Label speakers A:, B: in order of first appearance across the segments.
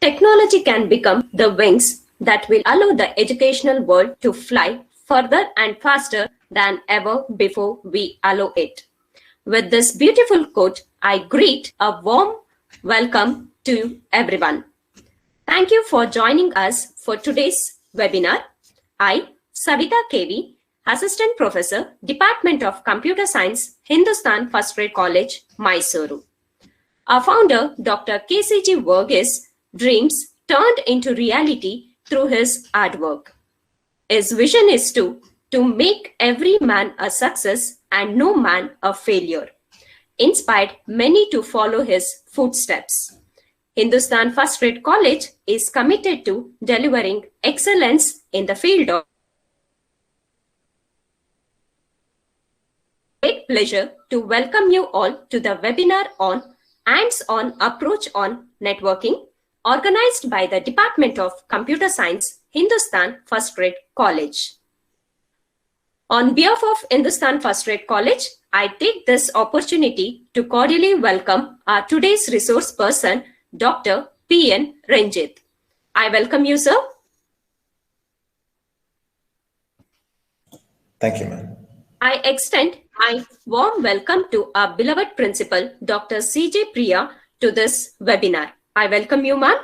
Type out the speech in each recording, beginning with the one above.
A: Technology can become the wings that will allow the educational world to fly further and faster than ever before we allow it. With this beautiful quote, I greet a warm welcome to everyone. Thank you for joining us for today's webinar. I, Savita KV, Assistant Professor, Department of Computer Science, Hindustan First Grade College, Mysuru. Our founder, Dr. KCG Verghese, dreams turned into reality through his hard work. His vision is to make every man a success and no man a failure. Inspired many to follow his footsteps. Hindustan First Grade College is committed to delivering excellence in the field of. Great pleasure to welcome you all to the webinar on hands-on approach on networking, organized by the Department of Computer Science, Hindustan First Grade College. On behalf of Hindustan First Grade College, I take this opportunity to cordially welcome our today's resource person, Dr. P.N. Renjith. I welcome you, sir.
B: Thank you, ma'am.
A: I extend my warm welcome to our beloved principal, Dr. C.J. Priya, to this webinar. I welcome you, ma'am.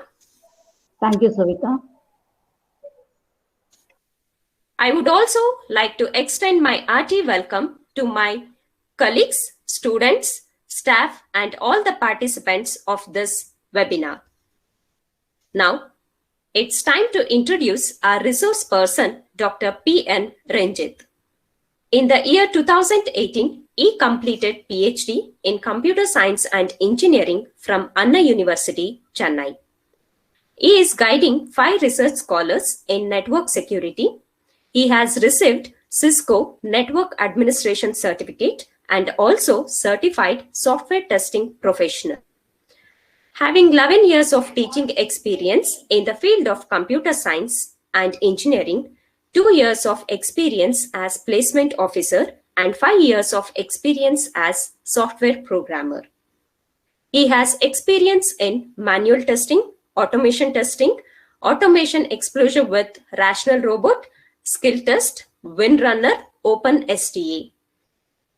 C: Thank you, Savita.
A: I would also like to extend my hearty welcome to my colleagues, students, staff, and all the participants of this webinar. Now, it's time to introduce our resource person, Dr. P.N. Renjith. In the year 2018, he completed PhD in Computer Science and Engineering from Anna University, Chennai. He is guiding 5 research scholars in network security. He has received Cisco Network Administration Certificate and also Certified Software Testing Professional. Having 11 years of teaching experience in the field of computer science and engineering, 2 years of experience as placement officer, and 5 years of experience as software programmer. He has experience in manual testing, automation exposure with Rational Robot, Skill Test, WinRunner, OpenSTA.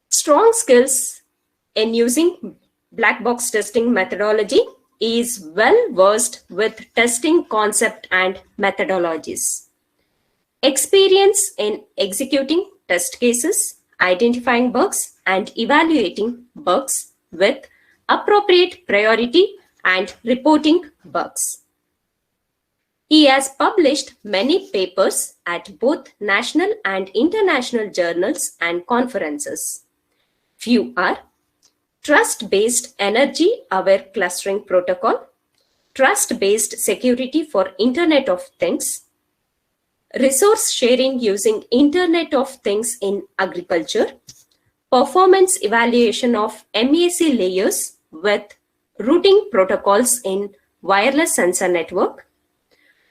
A: Strong skills in using black box testing methodology. He is well versed with testing concept and methodologies. Experience in executing test cases, identifying bugs, and evaluating bugs with appropriate priority and reporting bugs. He has published many papers at both national and international journals and conferences. Few are Trust-Based Energy-Aware Clustering Protocol, Trust-Based Security for Internet of Things, Resource Sharing Using Internet of Things in Agriculture, Performance Evaluation of MAC Layers with Routing Protocols in Wireless Sensor Network,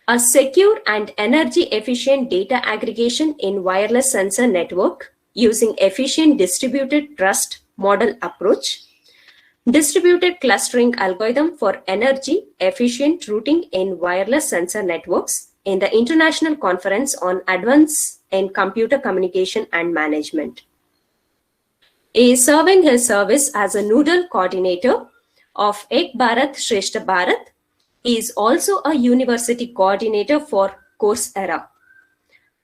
A: a secure and energy-efficient data aggregation in wireless sensor network using efficient distributed trust model approach, distributed clustering algorithm for energy-efficient routing in wireless sensor networks in the International Conference on Advance in Computer Communication and Management. He is serving his service as a Noodle Coordinator of Ek Bharat Shrestha Bharat. He is also a University Coordinator for Coursera.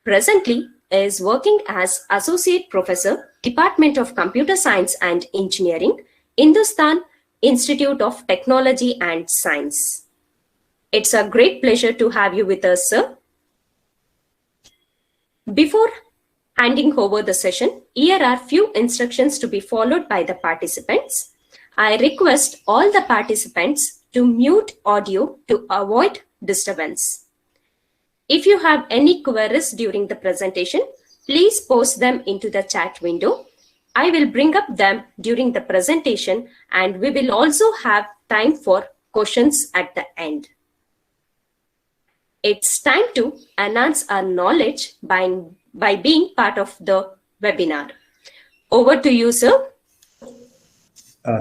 A: Presently, he is working as Associate Professor, Department of Computer Science and Engineering, Hindustan Institute of Technology and Science. It's a great pleasure to have you with us, sir. Before handing over the session, here are few instructions to be followed by the participants. I request all the participants to mute audio to avoid disturbance. If you have any queries during the presentation, please post them into the chat window. I will bring up them during the presentation, and we will also have time for questions at the end. It's time to enhance our knowledge by being part of the webinar. Over to you, sir.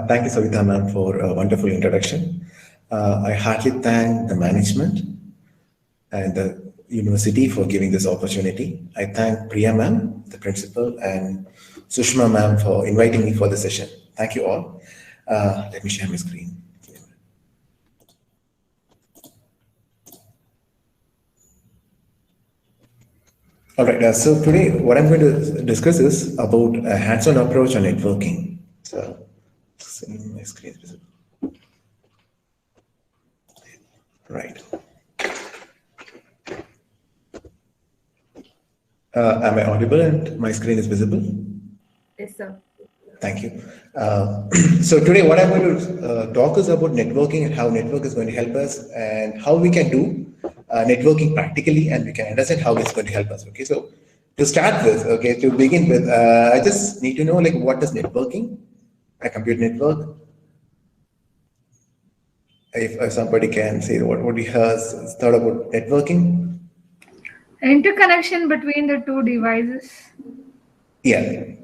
B: Thank you, Savita ma'am, for a wonderful introduction. I heartily thank the management and the university for giving this opportunity. I thank Priya ma'am, the principal, and Sushma ma'am for inviting me for the session. Thank you all. Let me share my screen. All right, so today what I'm going to discuss is about a hands-on approach on networking. So, my screen is visible. Right. Am I audible and my screen is visible?
A: Yes, sir.
B: Thank you. So today what I'm going to talk is about networking and how network is going to help us and how we can do networking practically, and we can understand how it's going to help us. Okay, so to start with, okay, to begin with, I just need to know like what is networking, a computer network. If somebody can say what he has thought about networking.
D: Interconnection between the two devices.
B: Yeah,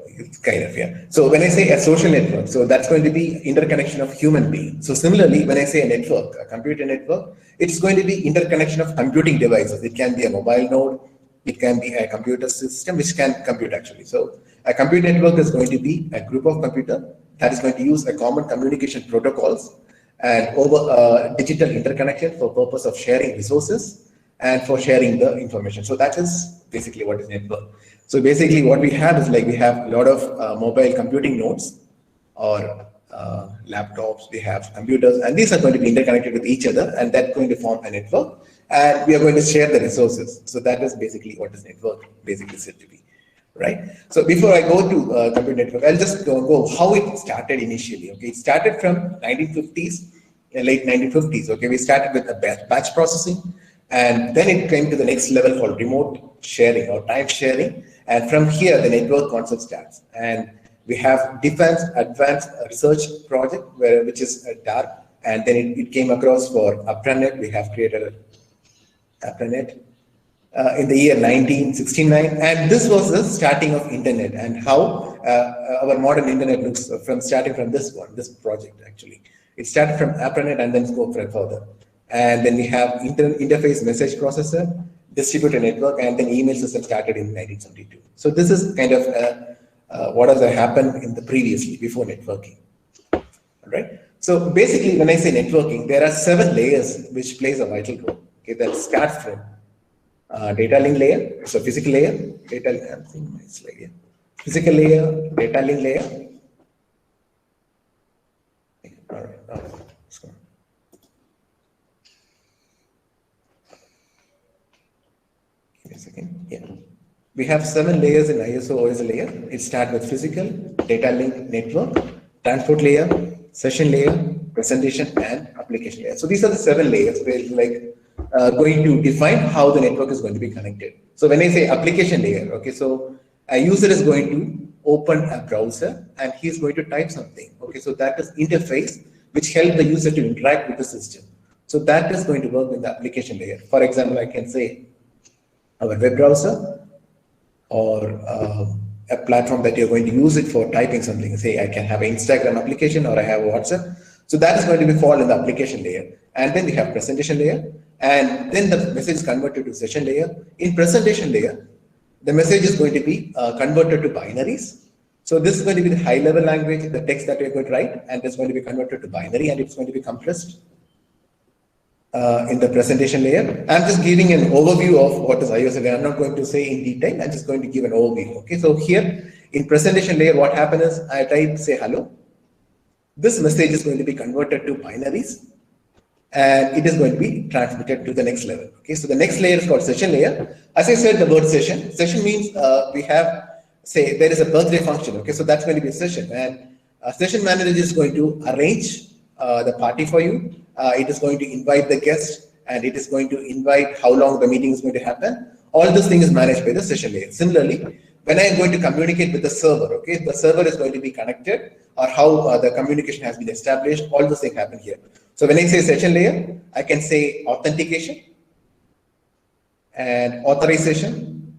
B: it's kind of, yeah. So when I say a social network, so that's going to be interconnection of human beings. So similarly, when I say a network, a computer network, it's going to be interconnection of computing devices. It can be a mobile node, it can be a computer system which can compute actually. So a computer network is going to be a group of computer that is going to use a common communication protocols and over digital interconnection for purpose of sharing resources and for sharing the information. So that is basically what is network. So basically what we have is like we have a lot of mobile computing nodes or laptops, we have computers, and these are going to be interconnected with each other, and that's going to form a network, and we are going to share the resources. So that is basically what is network basically said to be. Right. So before I go to computer network, I'll just go how it started initially. Okay, it started from 1950s, late 1950s. Okay, we started with a batch processing, and then it came to the next level called remote sharing or time sharing. And from here, the network concept starts. And we have defense advanced research project which is dark, and then it came across for APRANET. We have created APRANET. In the year 1969, and this was the starting of internet and how our modern internet looks from starting from this project actually. It started from APRANET and then go further. And then we have interface message processor, distributed network, and then email system started in 1972. So this is kind of what has happened in the previously, before networking. All right. So basically, when I say networking, there are 7 layers which plays a vital role. Okay, that starts from data link layer, so physical layer, I'm seeing my slide here. Physical layer, data link layer. All right, let's go. Give me a second. Yeah. We have 7 layers in ISO OS layer. It starts with physical, data link network, transport layer, session layer, presentation, and application layer. So these are the 7 layers where like going to define how the network is going to be connected. So when I say application layer, okay, so a user is going to open a browser and he is going to type something. Okay, so that is interface which helps the user to interact with the system. So that is going to work with the application layer. For example, I can say our web browser or a platform that you're going to use it for typing something. Say I can have an Instagram application or I have a WhatsApp. So that is going to be fall in the application layer. And then we have presentation layer. And then the message is converted to session layer. In presentation layer, the message is going to be converted to binaries. So this is going to be the high level language, the text that we're going to write, and it's going to be converted to binary and it's going to be compressed in the presentation layer. I'm just giving an overview of what is iOS. I'm not going to say in detail, I'm just going to give an overview. Okay, so here in presentation layer, what happens is I type say hello. This message is going to be converted to binaries and it is going to be transmitted to the next level. Okay, so the next layer is called session layer. As I said, the word session. Session means we have, say, there is a birthday function. Okay, so that's going to be a session, and a session manager is going to arrange the party for you. It is going to invite the guest, and it is going to invite how long the meeting is going to happen. All this thing is managed by the session layer. Similarly, when I am going to communicate with the server, okay, the server is going to be connected, or how the communication has been established. All this thing happen here. So when I say session layer, I can say authentication and authorization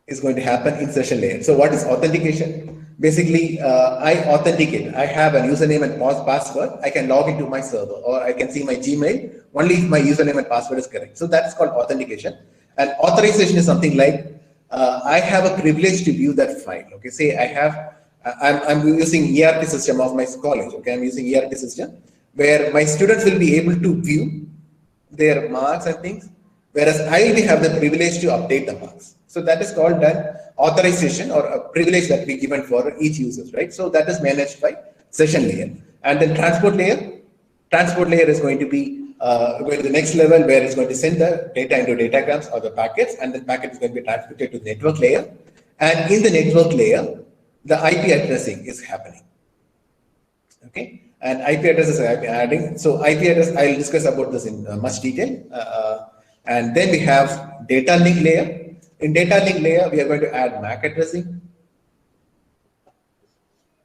B: is going to happen in session layer. So what is authentication? basically I authenticate. I have a username and password. I can log into my server, or I can see my Gmail only if my username and password is correct. So that's called authentication. And authorization is something like I have a privilege to view that file. Okay, say I'm using ERP system of my college. Okay, I'm using ERP system where my students will be able to view their marks and things, whereas I will have the privilege to update the marks. So that is called an authorization or a privilege that we given for each user, right? So that is managed by session layer. And then transport layer is going to be going to the next level where it's going to send the data into datagrams or the packets, and the packet is going to be transmitted to the network layer. And in the network layer, the IP addressing is happening. Okay, and IP addresses I'm adding. So IP address, I'll discuss about this in much detail. And then we have data link layer. In data link layer, we are going to add MAC addressing.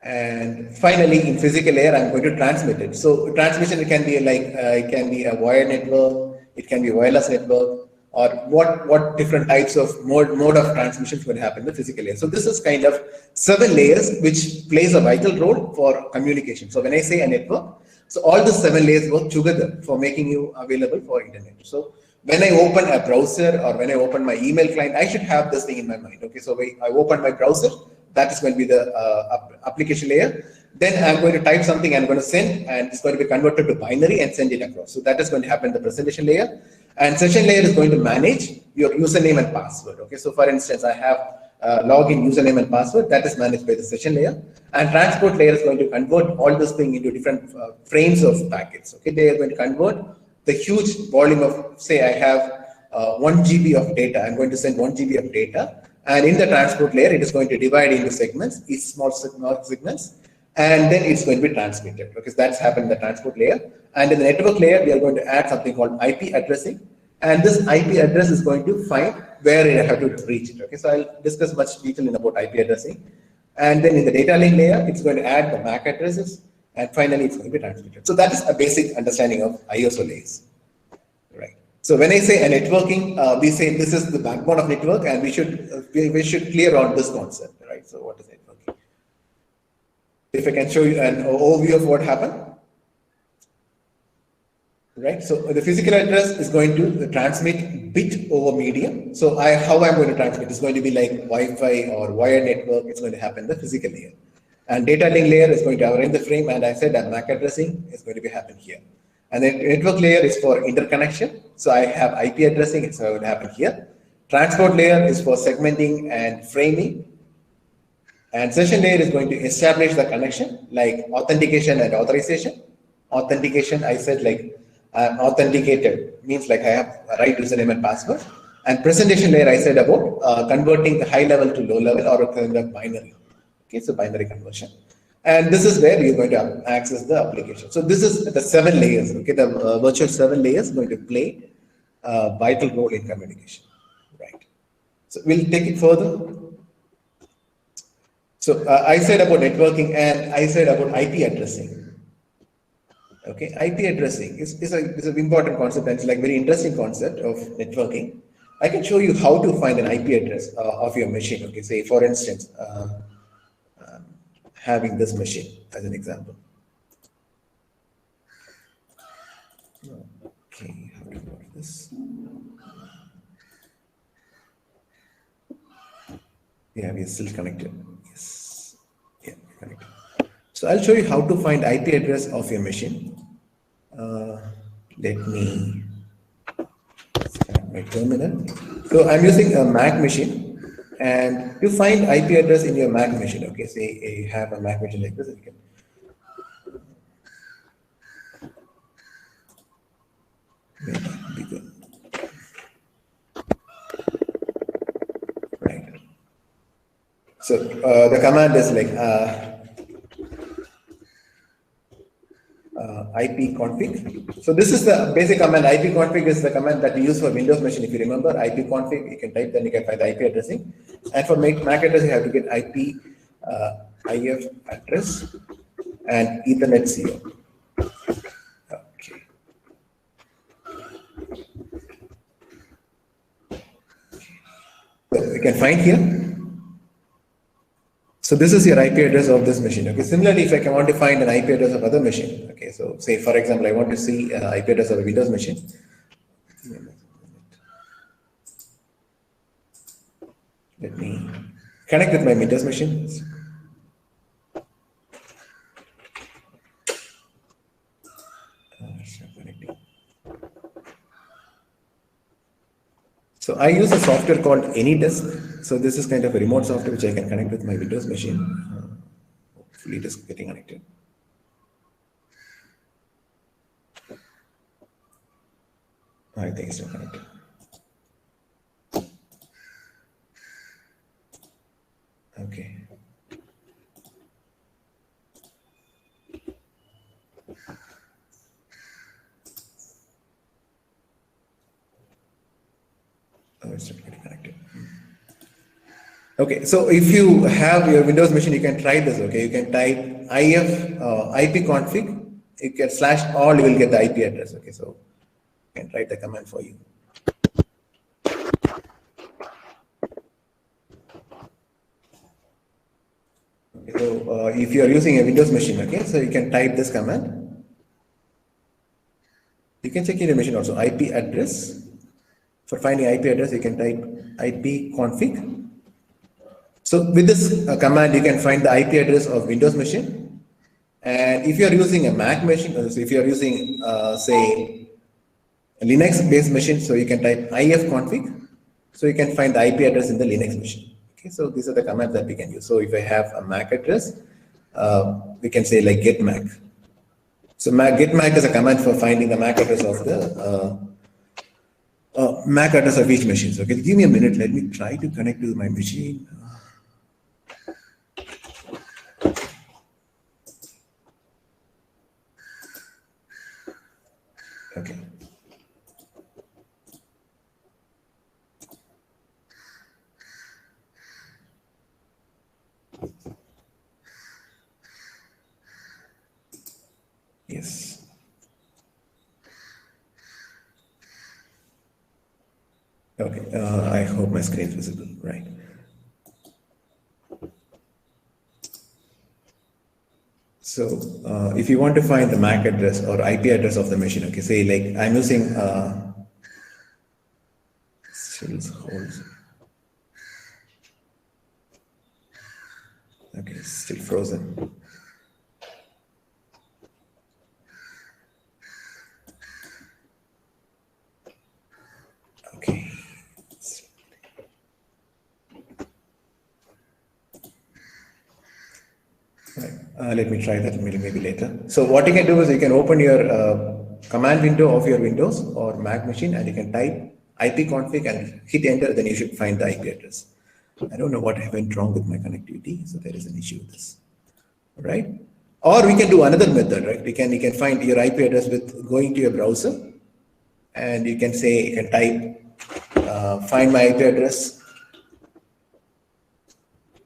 B: And finally, in physical layer, I'm going to transmit it. So transmission, it can be like it can be a wire network, it can be a wireless network, or what different types of mode of transmission will happen in the physical layer. So this is kind of 7 layers which plays a vital role for communication. So when I say a network, so all the 7 layers work together for making you available for internet. So when I open a browser or when I open my email client, I should have this thing in my mind. Okay, so I open my browser, that is going to be the application layer. Then I'm going to type something, I'm going to send, and it's going to be converted to binary and send it across. So that is going to happen in the presentation layer. And session layer is going to manage your username and password. Okay, so for instance, I have login username and password that is managed by the session layer. And transport layer is going to convert all this thing into different frames of packets. Okay, they are going to convert the huge volume of, say, I have 1 GB of data. I'm going to send 1 GB of data. And in the transport layer, it is going to divide into segments, each small segments, and then it's going to be transmitted, because that's happened in the transport layer. And in the network layer, we are going to add something called IP addressing. And this IP address is going to find where I have to reach it. Okay, so I'll discuss much detail about IP addressing. And then in the data link layer, it's going to add the MAC addresses. And finally, it's going to be transmitted. So that is a basic understanding of ISO layers. Right. So when I say a networking, we say this is the backbone of network, and we should clear on this concept, right? So what is networking? If I can show you an overview of what happened, right? So the physical address is going to transmit bit over medium. So how I'm going to transmit is going to be like Wi-Fi or wire network. It's going to happen in the physical layer, and data link layer is going to arrange the frame. And I said that MAC addressing is going to be happen here. And then network layer is for interconnection. So I have IP addressing, it's going to happen here. Transport layer is for segmenting and framing. And session layer is going to establish the connection, like authentication and authorization. Authentication, I said like authenticated, means like I have a right username and password. And presentation layer, I said about converting the high level to low level or kind of binary. Okay, so binary conversion. And this is where you're going to access the application. So this is the 7 layers. Okay, the virtual 7 layers going to play a vital role in communication. Right. So we'll take it further. So I said about networking, and I said about IP addressing. Okay, IP addressing is an important concept, and it's like very interesting concept of networking. I can show you how to find an IP address of your machine. Okay, say for instance, having this machine as an example. Okay, how to work this? Yeah, we are still connected. Yes, yeah, connected. So I'll show you how to find IP address of your machine. Let me start my terminal. So I'm using a Mac machine, and you find IP address in your Mac machine. Okay, say you have a Mac machine like this, you can. Be good. Right. So the command is like ipconfig. So this is the basic command. Ipconfig is the command that we use for Windows machine. If you remember ipconfig, you can type, then you can find the IP addressing. And for Mac address, you have to get IP IF address and Ethernet CO. Okay. So you can find here. So this is your IP address of this machine. Okay. Similarly, if I want to find an IP address of other machine, okay. So say for example, I want to see IP address of a Windows machine. Let me connect with my Windows machine. So I use a software called AnyDisk. So this is kind of a remote software which I can connect with my Windows machine. Hopefully it is getting connected. I think it's not connected. Okay. Oh, it's not getting connected. Okay, so if you have your Windows machine, you can try this. Okay, you can type ipconfig. You can /all, you will get the IP address. Okay, so I can write the command for you. Okay, so if you are using a Windows machine, okay, so you can type this command. You can check in your machine also IP address. For finding IP address, you can type ipconfig. So with this command, you can find the IP address of Windows machine. And if you are using a Mac machine, so if you are using, say, a Linux-based machine, so you can type ifconfig. So you can find the IP address in the Linux machine. Okay, so these are the commands that we can use. So if I have a Mac address, we can say like get Mac. So get Mac is a command for finding the Mac address of the MAC address of each machine. So, okay, give me a minute. Let me try to connect to my machine. Okay. Yes. Okay, I hope my screen is visible, right? So if you want to find the MAC address or IP address of the machine, okay, say like I'm using okay, still frozen. Okay. Let me try that maybe later. So what you can do is you can open your command window of your Windows or Mac machine and you can type ipconfig and hit enter, then you should find the IP address. I don't know what went wrong with my connectivity, so there is an issue with this. All right? Or we can do another method, right? You can find your IP address with going to your browser and you can say, you can type find my IP address.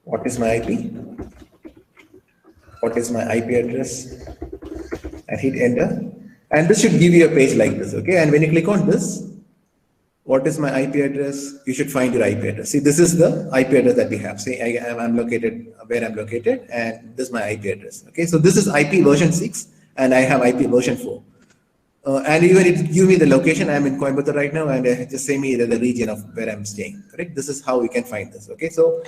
B: What is my IP? What is my IP address? And hit enter. And this should give you a page like this, okay? And when you click on this, what is my IP address? You should find your IP address. See, this is the IP address that we have. Say I'm located where I'm located, and this is my IP address. Okay, so this is IP version 6, and I have IP version 4. And even it give me the location. I'm in Coimbatore right now, and just say me the region of where I'm staying. Correct? This is how we can find this. Okay, so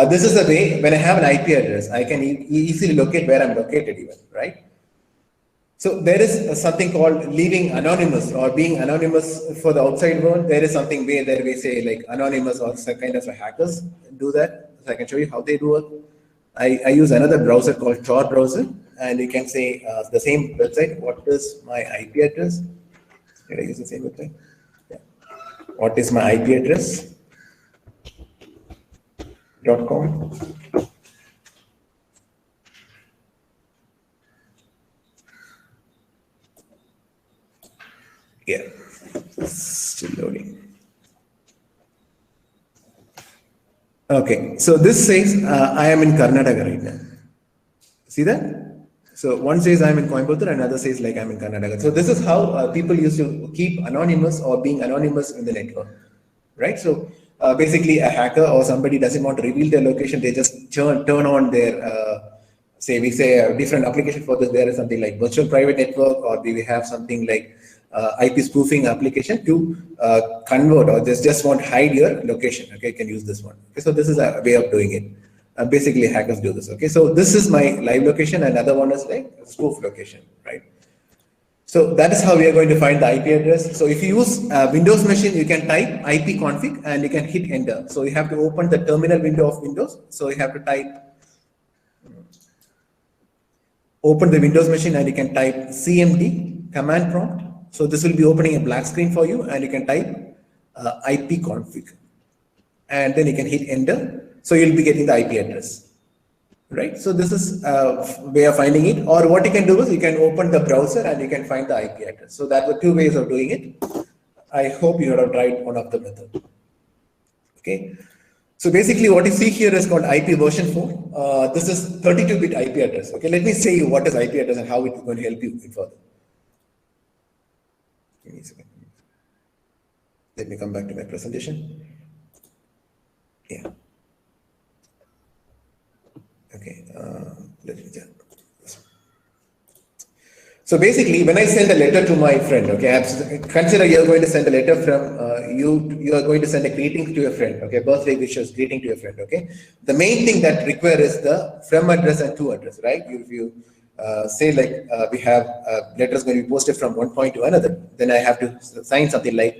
B: this is the way when I have an IP address, I can easily locate where I'm located, even right. So there is something called leaving anonymous or being anonymous for the outside world. There is something where we say like anonymous or some kind of hackers do that. So I can show you how they do it. I use another browser called Tor browser, and you can say the same website. What is my IP address? Did I use the same website? Yeah. What is my IP address? .com. Yeah, still loading. Okay, so this says I am in Karnataka right now. See that? So one says I'm in Coimbatore, another says like I'm in Karnataka. So this is how people used to keep anonymous or being anonymous in the network, right? So basically a hacker or somebody doesn't want to reveal their location, they just turn on their, say we say a different application for this, there is something like virtual private network, or we have something like IP spoofing application to convert, or just want to hide your location. Okay, you can use this one. Okay, so this is a way of doing it. Basically, hackers do this. Okay, so this is my live location, and another one is like spoof location, right? So that is how we are going to find the IP address. So if you use Windows machine, you can type ipconfig and you can hit enter. So you have to open the terminal window of Windows. So you have to type, open the Windows machine and you can type cmd command prompt. So this will be opening a black screen for you, and you can type ipconfig, and then you can hit enter. So you'll be getting the IP address. Right, so this is a way of finding it, or what you can do is you can open the browser and you can find the IP address. So that were two ways of doing it. I hope you have tried one of the method. Okay, so basically what you see here is called IP version 4. This is 32-bit IP address. Okay, let me say you what is IP address and how it's going to help you further. Give me a second. Let me come back to my presentation. Yeah. Okay, let me just. So basically, when I send a letter to my friend, okay, consider you're going to send a letter from you are going to send a greeting to your friend, okay, birthday wishes, greeting to your friend, okay. The main thing that requires is the from address and to address, right? If you say like we have letters going to be posted from one point to another, then I have to sign something like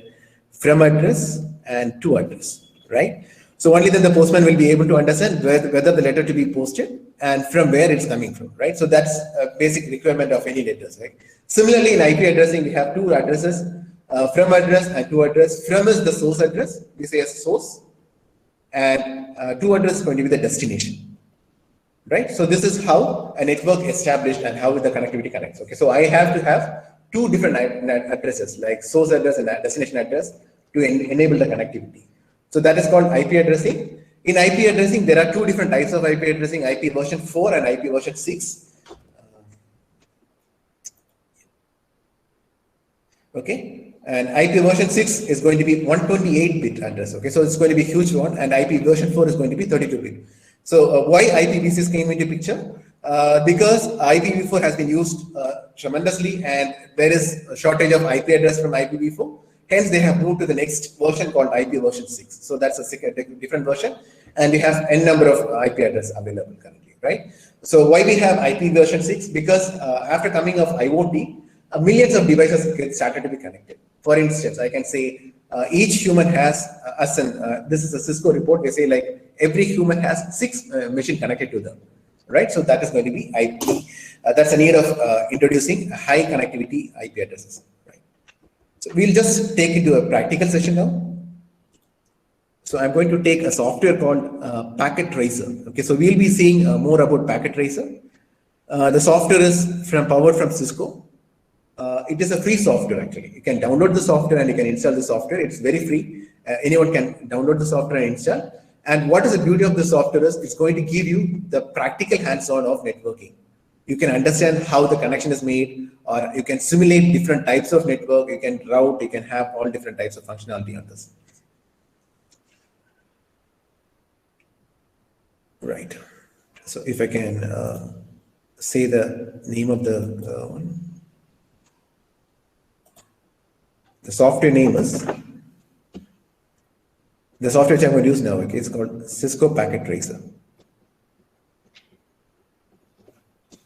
B: from address and to address, right? So only then the postman will be able to understand whether the letter to be posted and from where it's coming from, right? So that's a basic requirement of any letters, right? Similarly, in IP addressing, we have two addresses, from address and to address. From is the source address, we say as source, and to address is going to be the destination, right? So this is how a network established and how the connectivity connects. Okay, so I have to have two different addresses, like source address and destination address, to enable the connectivity. So that is called IP addressing. In IP addressing, there are two different types of IP addressing, IP version 4 and IP version 6. Okay, and IP version 6 is going to be 128-bit address. Okay, so it's going to be a huge one, and IP version 4 is going to be 32-bit. So why IPv6 came into picture? Because IPv4 has been used tremendously, and there is a shortage of IP address from IPv4. Hence, they have moved to the next version called IP version 6. So that's a different version, and we have n number of IP address available currently, right? So why we have IP version 6? Because after coming of IoT, millions of devices get started to be connected. For instance, I can say each human has, this is a Cisco report, they say like every human has 6 machines connected to them, right? So that is going to be IP. That's a need of introducing high connectivity IP addresses. So we'll just take it to a practical session now. So I'm going to take a software called Packet Tracer. Okay, so we'll be seeing more about Packet Tracer. The software is powered from Cisco. It is a free software actually. You can download the software and you can install the software. It's very free. Anyone can download the software and install. And what is the beauty of the software is it's going to give you the practical hands-on of networking. You can understand how the connection is made, or you can simulate different types of network, you can route, you can have all different types of functionality on this. Right. So if I can say the name of the one. The software name is, the software which I'm going to use now, okay, it's called Cisco Packet Tracer.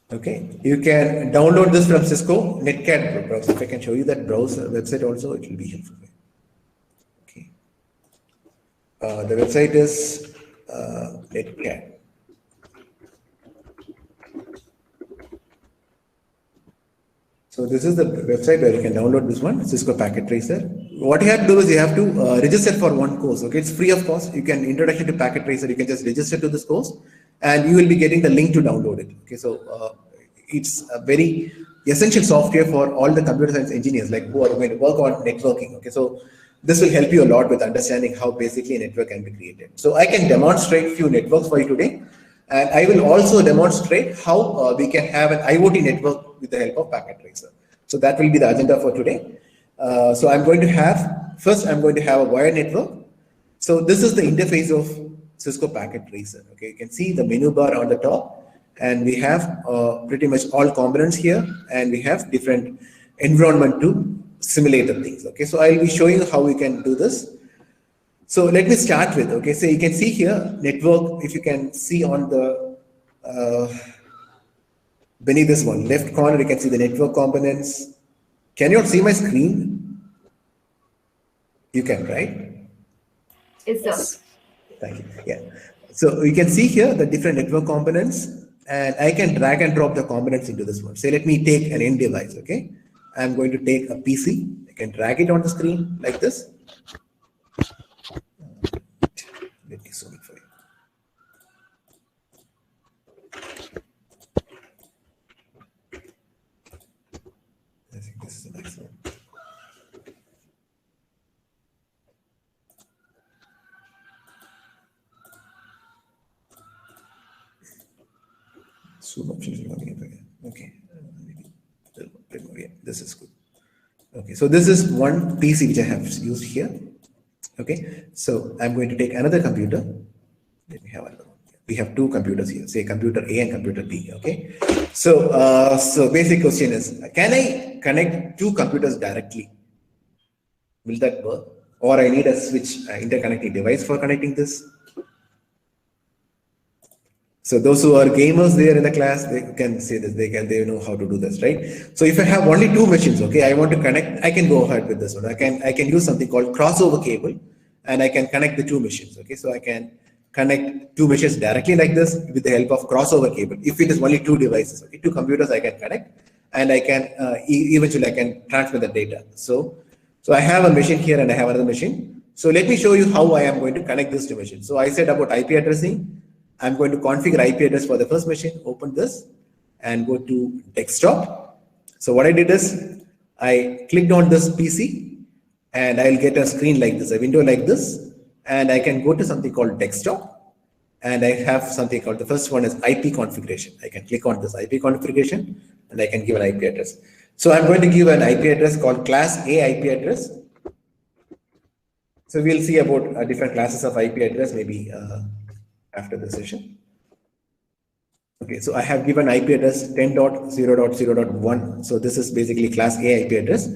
B: Okay, you can download this from Cisco Netcat browser. If I can show you that browser website also, it will be helpful. Okay, the website is Netcat. So this is the website where you can download this one, Cisco Packet Tracer. What you have to do is you have to register for one course. Okay, it's free of cost. You can introduction to Packet Tracer. You can just register to this course, and you will be getting the link to download it. Okay, so it's a very essential software for all the computer science engineers, like who are going to work on networking. Okay, so this will help you a lot with understanding how basically a network can be created. So I can demonstrate few networks for you today, and I will also demonstrate how we can have an IoT network with the help of Packet Tracer. So that will be the agenda for today. So I'm going to have, first I'm going to have a wired network. So this is the interface of Cisco Packet Tracer. Okay, you can see the menu bar on the top, and we have pretty much all components here, and we have different environment to simulate the things. Okay, so I'll be showing you how we can do this. So let me start with, okay, so you can see here network. If you can see on the beneath this one left corner, you can see the network components. Can you all see my screen? You can, right?
A: Yes.
B: Thank you. Yeah. So you can see here the different network components, and I can drag and drop the components into this one. Say, let me take an end device. Okay, I'm going to take a PC. I can drag it on the screen like this. Let me zoom it for you. I think this is the next one. Zoom options are coming up again. Okay, maybe this is good. Okay, so this is one PC which I have used here. Okay, so I'm going to take another computer. Let me have another one. We have two computers here, say computer A and computer B. Okay, so so basic question is, can I connect two computers directly? Will that work? Or I need a switch interconnecting device for connecting this? So those who are gamers there in the class, they can say this, they know how to do this, right? So if I have only two machines, okay, I want to connect, I can go ahead with this one. I can use something called crossover cable, and I can connect the two machines. Okay, so I can connect two machines directly like this with the help of crossover cable. If it is only two devices, okay, two computers I can connect, and I can eventually I can transfer the data. So I have a machine here and I have another machine. So let me show you how I am going to connect these two machines. So I said about IP addressing. I'm going to configure IP address for the first machine, open this and go to desktop. So what I did is I clicked on this PC and I'll get a screen like this, a window like this, and I can go to something called desktop, and I have something called, the first one is IP configuration. I can click on this IP configuration and I can give an IP address. So I'm going to give an IP address called class A IP address. So we'll see about different classes of IP address maybe after the session. Okay, so I have given IP address 10.0.0.1. So this is basically class A IP address,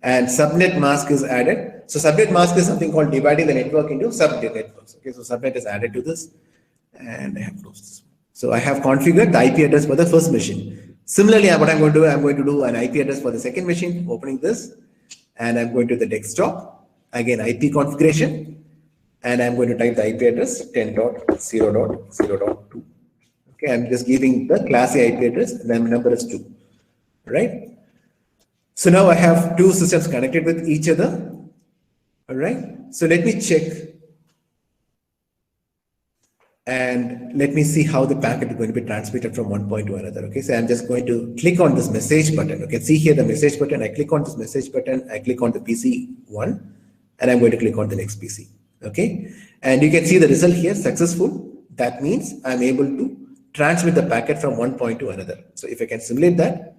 B: and subnet mask is added. So subnet mask is something called dividing the network into subnet networks. Okay, so subnet is added to this, and I have closed this one. So I have configured the IP address for the first machine. Similarly, what I'm going to do, I'm going to do an IP address for the second machine, opening this, and I'm going to the desktop, again IP configuration, and I'm going to type the IP address 10.0.0.2. Okay, I'm just giving the class A IP address, and then number is 2, right? So now I have two systems connected with each other, all right? So let me check, and let me see how the packet is going to be transmitted from one point to another. Okay, so I'm just going to click on this message button. Okay, see here the message button. I click on this message button, I click on the PC 1, and I'm going to click on the next PC. Okay, and you can see the result here, successful. That means I'm able to transmit the packet from one point to another. So if I can simulate that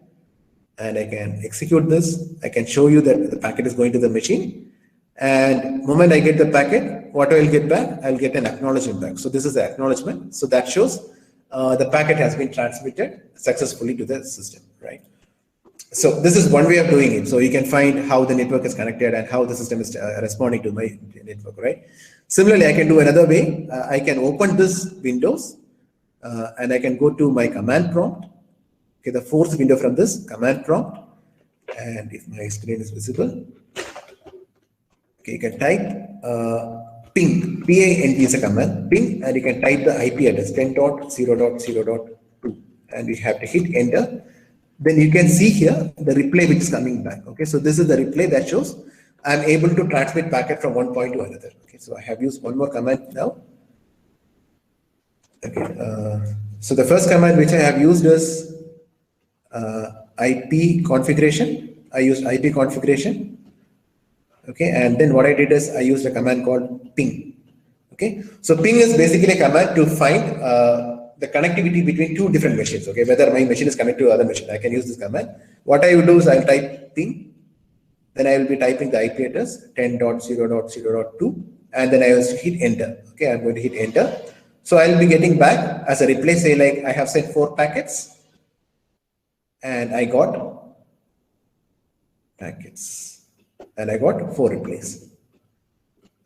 B: and I can execute this, I can show you that the packet is going to the machine, and moment I get the packet, what I will get back, I'll get an acknowledgement back. So this is the acknowledgement. So that shows the packet has been transmitted successfully to the system, right? So this is one way of doing it. So you can find how the network is connected and how the system is responding to my network, right? Similarly, I can do another way. I can open this Windows and I can go to my command prompt. Okay, the fourth window from this command prompt. And if my screen is visible, okay, you can type ping, P-I-N-G is a command, ping, and you can type the IP address 10.0.0.2, and you have to hit enter. Then you can see here the replay which is coming back. Okay, so this is the replay that shows I'm able to transmit packet from one point to another. Okay, so I have used one more command now. Okay, so the first command which I have used is IP configuration. I used IP configuration. Okay, and then what I did is I used a command called ping. Okay, so ping is basically a command to find the connectivity between two different machines. Okay, whether my machine is connected to other machine, I can use this command. What I will do is I'll type ping, then I will be typing the IP address 10.0.0.2, and then I will hit enter. Okay, I'm going to hit enter. So I'll be getting back as a reply, say like I have sent 4 packets and I got packets and I got 4 replies.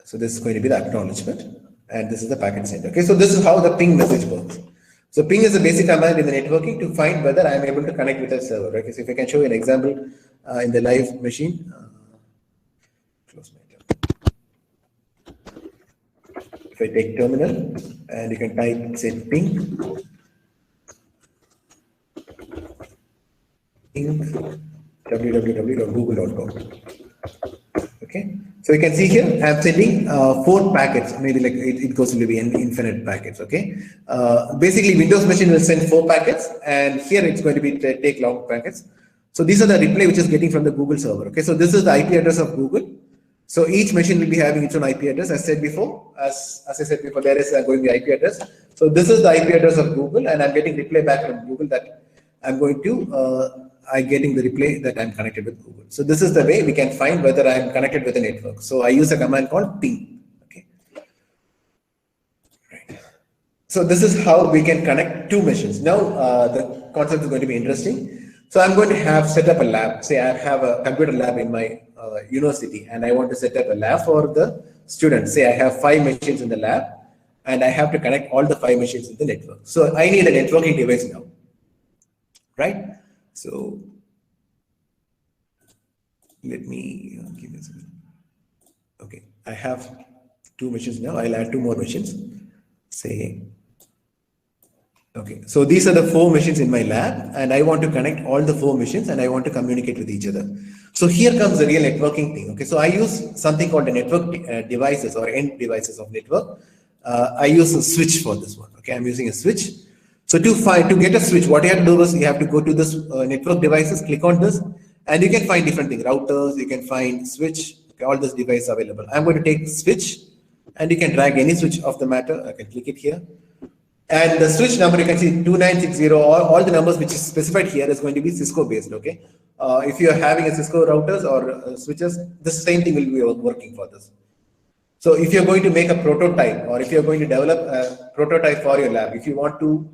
B: So this is going to be the acknowledgement and this is the packet sent. Okay, so this is how the ping message works. So ping is a basic command in the networking to find whether I am able to connect with a server. Okay, so if I can show you an example in the live machine. Close my terminal. If I take terminal and you can type say ping www.google.com. Okay, so you can see here I'm sending 4 packets, maybe like it goes to be an infinite packets. Okay, basically Windows machine will send 4 packets and here it's going to be take long packets. So these are the reply which is getting from the Google server. Okay, so this is the IP address of Google. So each machine will be having its own IP address. As said before, as I said before, there is going to be IP address. So this is the IP address of Google, and I'm getting reply back from Google that I'm going to I'm getting the reply that I'm connected with Google. So this is the way we can find whether I'm connected with a network. So I use a command called ping. Okay. Right. So this is how we can connect 2 machines. Now the concept is going to be interesting. So I'm going to have set up a lab. Say I have a computer lab in my university and I want to set up a lab for the students. Say I have 5 machines in the lab and I have to connect all the 5 machines in the network. So I need a networking device now, right? So let me give it a second. Okay, I have 2 machines now. I'll add 2 more machines. Say, okay, so these are the 4 machines in my lab and I want to connect all the 4 machines and I want to communicate with each other. So here comes the real networking thing. Okay, so I use something called the network devices or end devices of network. I use a switch for this one. Okay, I'm using a switch. So to get a switch, what you have to do is you have to go to this network devices, click on this, and you can find different things. Routers, you can find switch, okay, all this device available. I'm going to take switch and you can drag any switch of the matter. I can click it here. And the switch number, you can see 2960, all the numbers which is specified here is going to be Cisco based, okay? If you're having a Cisco routers or switches, the same thing will be working for this. So if you're going to make a prototype or if you're going to develop a prototype for your lab, if you want to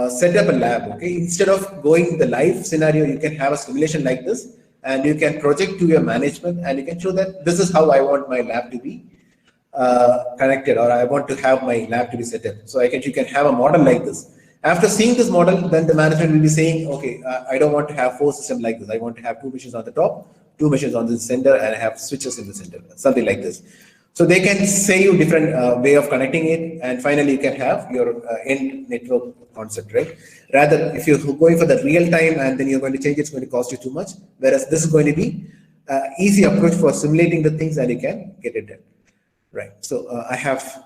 B: set up a lab, okay, instead of going the live scenario, you can have a simulation like this and you can project to your management and you can show that this is how I want my lab to be connected, or I want to have my lab to be set up. So you can have a model like this. After seeing this model, then the management will be saying, okay, I don't want to have 4 systems like this. I want to have 2 machines on the top, 2 machines on the center, and I have switches in the center, something like this. So they can say you different way of connecting it, and finally you can have your end network concept, right? Rather, if you're going for the real time and then you're going to change, it's going to cost you too much. Whereas this is going to be easy approach for simulating the things and you can get it done. Right, so I have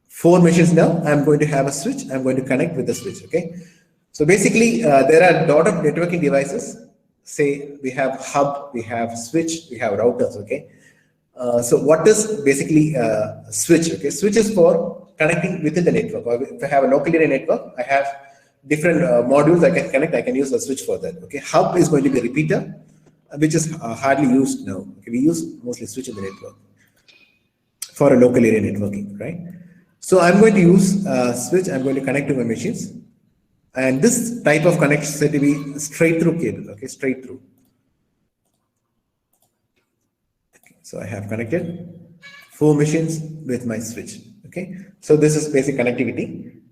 B: 4 machines now. I'm going to have a switch. I'm going to connect with the switch, okay? So basically, there are a lot of networking devices. Say we have hub, we have switch, we have routers, okay? So what is basically switch, okay? Switch is for connecting within the network. Or if I have a local area network, I have different modules I can connect. I can use a switch for that, okay? Hub is going to be a repeater, which is hardly used now. Okay? We use mostly switch in the network for a local area networking, right? So I'm going to use switch. I'm going to connect to my machines, and this type of connection is said to be straight through cable. Okay, straight through. Okay, so I have connected 4 machines with my switch. Okay, so this is basic connectivity.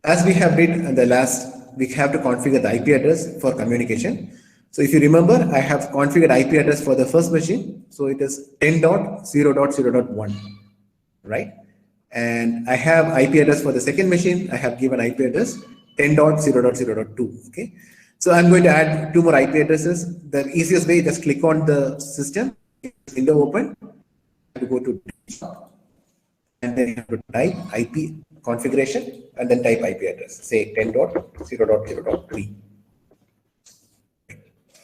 B: As we have did in the last, we have to configure the IP address for communication. So if you remember, I have configured IP address for the first machine. So it is 10.0.0.1. right? And I have IP address for the second machine. I have given IP address 10.0.0.2, okay? So I'm going to add 2 more IP addresses. The easiest way, just click on the system, window open, to go to and then you have to type IP configuration and then type IP address, say 10.0.0.3.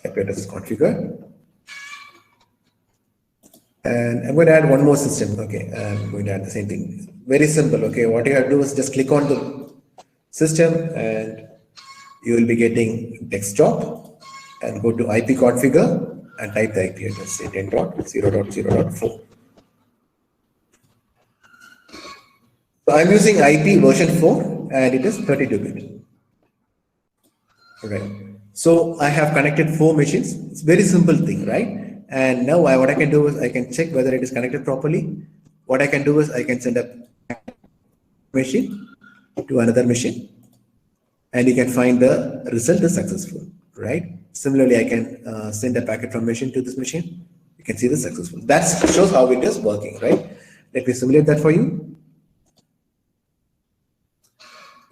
B: IP address is configured. And I'm going to add 1 more system. Okay, I'm going to add the same thing. Very simple. Okay, what you have to do is just click on the system and you will be getting desktop and go to IP configure and type the IP address, say 10.0.0.4. So I'm using IP version 4 and it is 32-bit. Right. So I have connected 4 machines. It's a very simple thing, right? And now what I can do is I can check whether it is connected properly. What I can do is I can send a machine to another machine, and you can find the result is successful, right? Similarly, I can send a packet from machine to this machine. You can see the successful. That shows how it is working, right? Let me simulate that for you.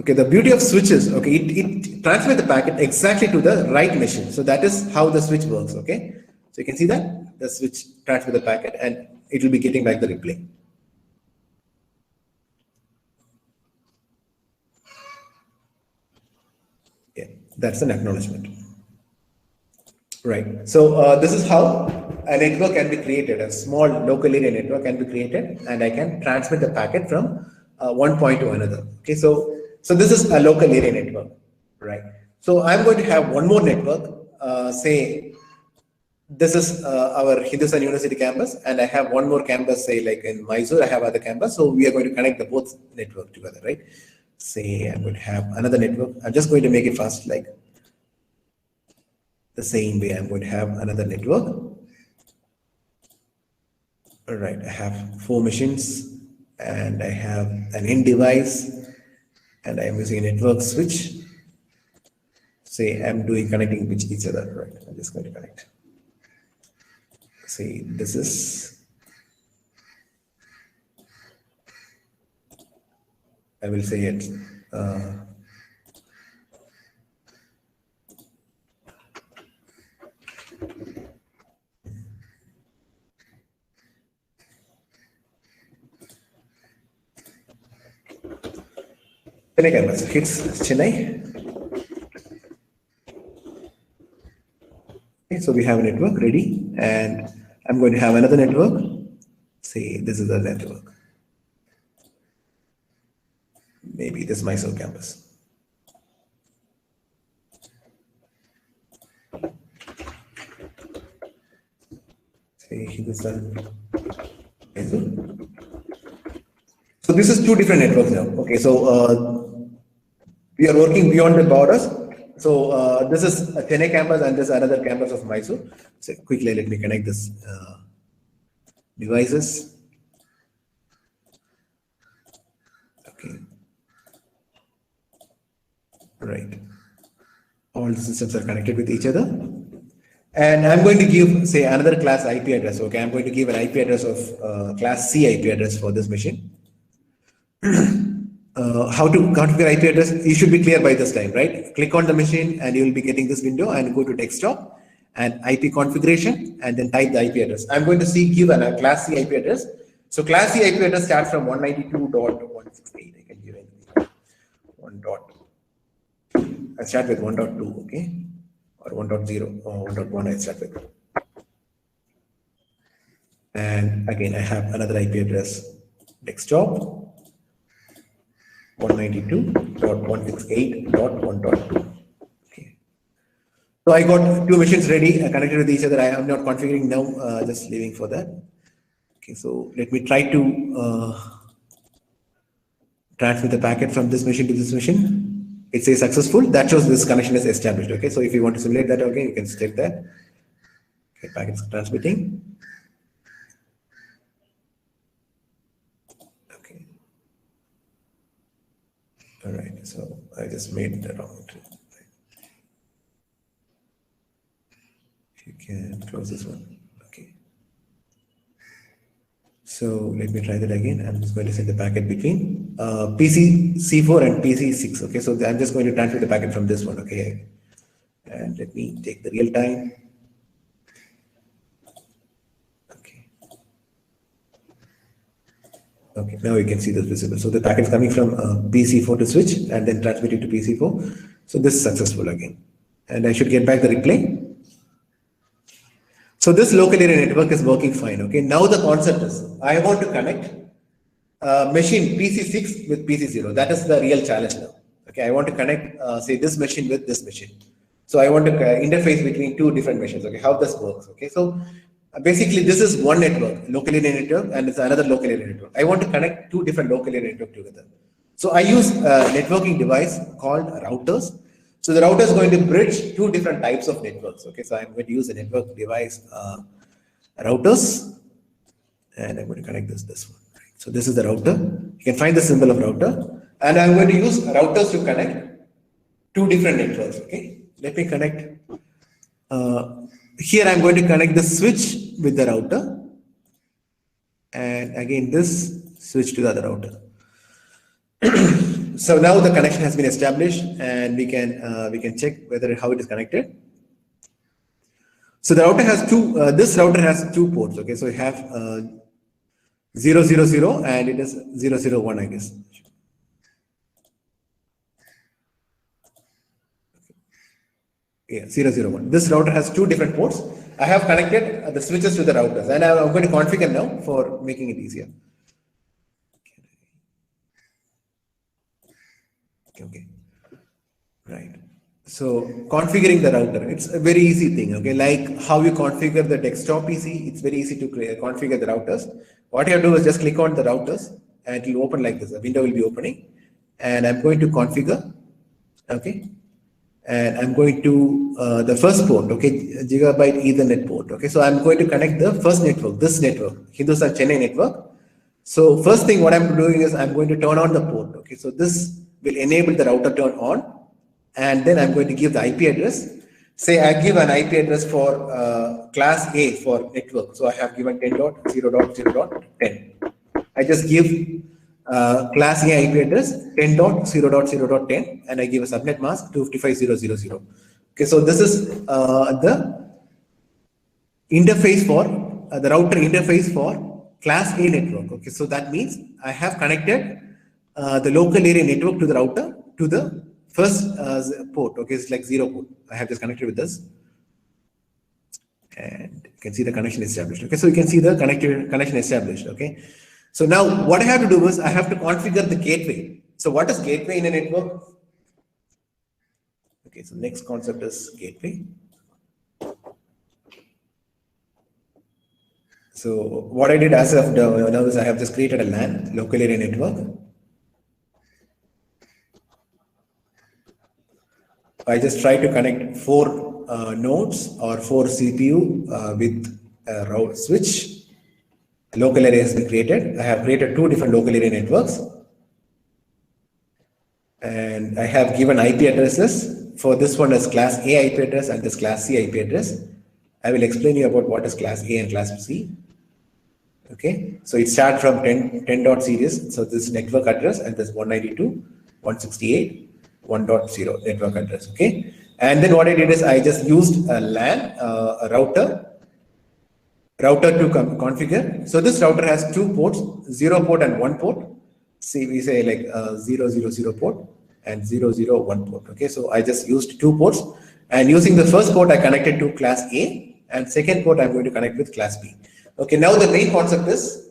B: Okay, the beauty of switches, okay, it transmits the packet exactly to the right machine. So that is how the switch works, okay? So you can see that the switch transmits the packet and it will be getting back the replay. Yeah, that's an acknowledgement. Right. So this is how a network can be created. A small local area network can be created, and I can transmit the packet from one point to another. Okay. So this is a local area network, right? So I'm going to have one more network. Say this is our Hindustan University campus, and I have one more campus. Say like in Mysore, I have other campus. So we are going to connect the both network together, right? Say I'm going to have another network. I'm just going to make it fast, like the same way. I'm going to have another network. All right, I have 4 machines and I have an end device and I'm using a network switch. Say I'm doing connecting with each other, right? I'm just going to connect. Say this is, I will say it. Chennai campus, hits Chennai. Okay, so we have a network ready, and I'm going to have another network. Say this is the network. Maybe this Mysore campus. Say Hindustan. So this is 2 different networks now. Okay, so we are working beyond the borders. So this is a Chennai campus and this is another campus of Mysore. So quickly, let me connect this devices. Okay. Right. All the systems are connected with each other. And I'm going to give, say, another class IP address. Okay, I'm going to give an IP address of class C IP address for this machine. How to configure IP address, you should be clear by this time, right? Click on the machine and you will be getting this window and go to desktop and IP configuration and then type the IP address. I'm going to give a class C IP address. So class C IP address starts from 192.168. I can give anything. 1. I start with 1.2, okay? Or 1.0 or 1.1 I start with. And again, I have another IP address, desktop. 192.168.1.2. Okay. So I got 2 machines ready, connected with each other. I am not configuring now, just leaving for that. Okay, so let me try to transmit the packet from this machine to this machine. It says successful. That shows this connection is established. Okay, so if you want to simulate that, okay, you can check that. Okay, packet is transmitting. All right, so I just made the wrong entry. You can close this one. Okay. So let me try that again. I'm just going to send the packet between PC C4 and PC 6. Okay, so I'm just going to transfer the packet from this one. Okay, and let me take the real time. Okay, now you can see this visible. So the packet is coming from PC4 to switch and then transmitting to PC4. So this is successful again. And I should get back the replay. So this local area network is working fine. Okay, now the concept is I want to connect machine PC6 with PC0. That is the real challenge now. Okay, I want to connect, say, this machine with this machine. So I want to interface between 2 different machines. Okay, how this works. Okay, so Basically, this is one network, local area network, and it's another local area network. I want to connect two different local area networks together. So I use a networking device called routers. So the router is going to bridge two different types of networks. Okay, so I'm going to use a network device routers, and I'm going to connect this one. Right. So this is the router. You can find the symbol of router, and I'm going to use routers to connect two different networks. Okay, let me connect. Here I'm going to connect the switch with the router, and again this switch to the other router. So now the connection has been established, and we can check whether how it is connected. So the router has two. This router has two ports. Okay, so we have 000 and it is 001, I guess. Yeah, 001. This router has two different ports. I have connected the switches to the routers, and I'm going to configure now for making it easier. Okay, right. So configuring the router, it's a very easy thing. Okay, like how you configure the desktop PC, it's very easy to configure the routers. What you have to do is just click on the routers, and it will open like this. A window will be opening, and I'm going to configure. Okay. And I'm going to the first port, okay, gigabyte Ethernet port. Okay, so I'm going to connect the first network, this network, Hindustan Chennai network. So first thing what I'm doing is I'm going to turn on the port. Okay, so this will enable the router turn on, and then I'm going to give the IP address. Say I give an IP address for class A for network. So I have given 10.0.0.10. I just give class A IP address 10.0.0.10, and I give a subnet mask 255.0.0.0. Okay, so this is the interface for the router interface for class A network. Okay, so that means I have connected the local area network to the router to the first port. Okay, it's like 0 port. I have just connected with this, and you can see the connection established. Okay, so you can see the connection established. Okay. So now what I have to do is I have to configure the gateway. So what is gateway in a network? Okay, so next concept is gateway. So what I did as of now is I have just created a LAN, local area network. I just try to connect 4 nodes or 4 CPU with a route switch. Local area has been created. I have created 2 different local area networks, and I have given IP addresses. For this one as class A IP address and this class C IP address. I will explain you about what is class A and class C. Okay, so it starts from 10 dot series. So this network address, and this 192.168.1.0 network address. Okay, and then what I did is I just used a LAN, a router to configure. So this router has 2 ports, 0 port and 1 port. See, we say like 000 port and 001 port. Okay, so I just used 2 ports, and using the first port I connected to class A, and second port I'm going to connect with class B. Okay, now the main concept is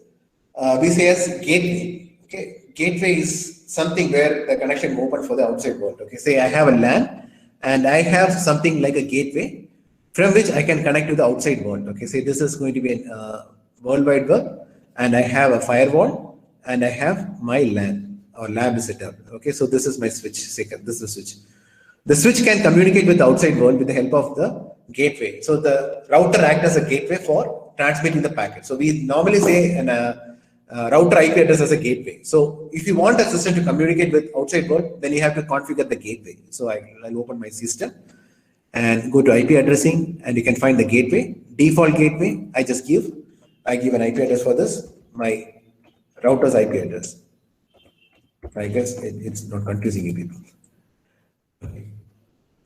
B: we say as gateway. Okay, gateway is something where the connection is open for the outside world. Okay, say I have a LAN and I have something like a gateway from which I can connect to the outside world. Okay, say this is going to be a World Wide Web, and I have a firewall, and I have my LAN or lab setup. Okay, so this is my switch. This is the switch. The switch can communicate with the outside world with the help of the gateway. So the router acts as a gateway for transmitting the packet. So we normally say an router IP address as a gateway. So if you want a system to communicate with outside world, then you have to configure the gateway. So I'll open my system and go to IP addressing, and you can find the gateway. Default gateway, I give an IP address for this, my router's IP address. I guess it's not confusing you people. Okay.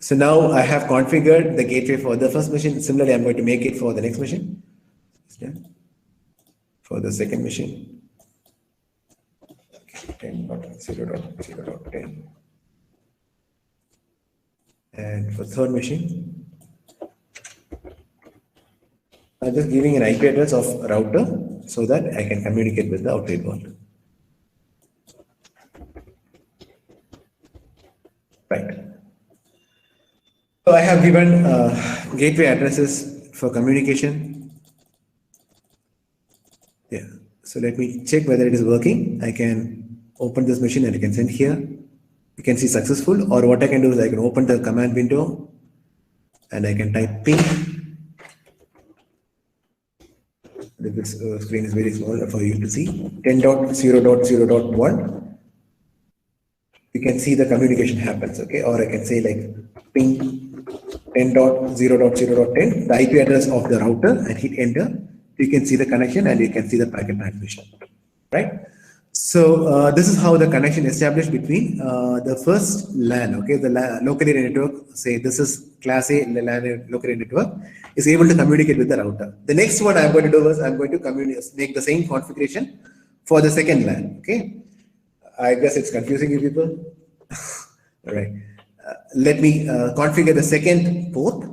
B: So now I have configured the gateway for the first machine. Similarly, I'm going to make it for the next machine. For the second machine. Okay, 10.0.0.10. And for third machine, I'm just giving an IP address of router so that I can communicate with the outside world. Right. So I have given gateway addresses for communication. Yeah. So let me check whether it is working. I can open this machine and I can send here. You can see successful, or what I can do is I can open the command window and I can type ping. This screen is very small for you to see. 10.0.0.1. You can see the communication happens, okay? Or I can say like ping 10.0.0.10, the IP address of the router, and hit enter. You can see the connection and you can see the packet transmission, right? So this is how the connection established between the first LAN, okay? The local area network, say this is class A LAN local area network, is able to communicate with the router. The next one I'm going to do is I'm going to make the same configuration for the second LAN, okay? I guess it's confusing you people. All right. Let me configure the second port.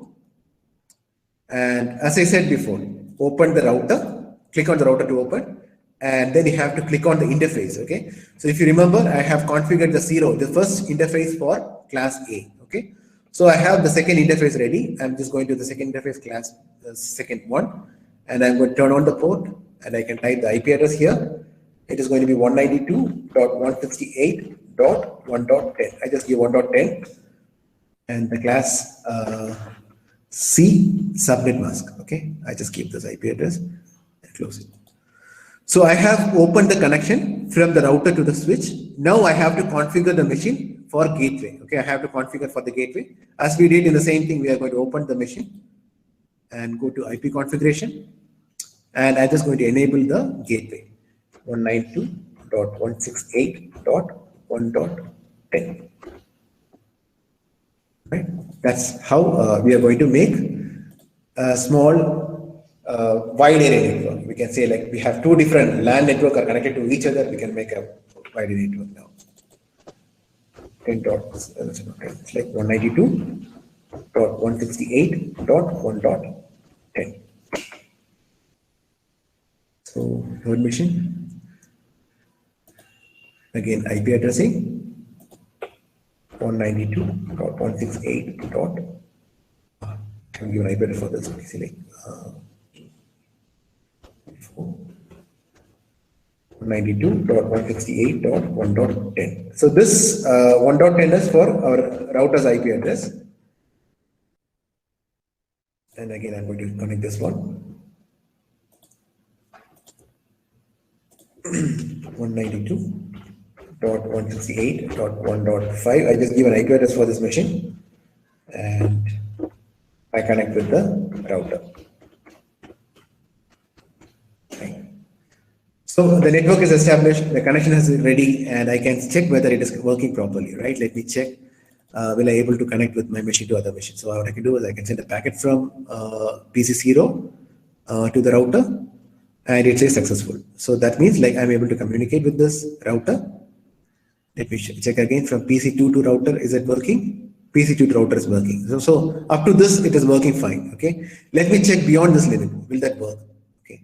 B: And as I said before, open the router, click on the router to open, and then you have to click on the interface, okay? So if you remember, I have configured the first interface for class A, okay? So I have the second interface ready. I'm just going to the second interface class, the second one, and I'm going to turn on the port, and I can type the IP address here. It is going to be 192.168.1.10. I just give 1.10, and the class C subnet mask. Okay, I just keep this IP address and close it. So I have opened the connection from the router to the switch. Now I have to configure the machine for gateway. Okay, I have to configure for the gateway. As we did in the same thing, we are going to open the machine and go to IP configuration. And I'm just going to enable the gateway 192.168.1.10. Right? That's how we are going to make a small wide area network. We can say like we have two different LAN network are connected to each other. We can make a wide area network now. 10 dots, it's like 192.168.1.10. So third machine, again IP addressing 192.168. Can give an IP address for this. Like 192.168.1.10. So this 1.10 is for our router's IP address. And again, I'm going to connect this one. 192.168.1.5. I just give an IP address for this machine and I connect with the router. Okay. So the network is established, the connection is ready, and I can check whether it is working properly, right? Let me check. Will I able to connect with my machine to other machine? So what I can do is I can send a packet from PC0 to the router, and it says successful. So that means like I'm able to communicate with this router. Let me check again from PC2 to router. Is it working? PC2 to router is working. So up to this, it is working fine. Okay. Let me check beyond this limit. Will that work? Okay.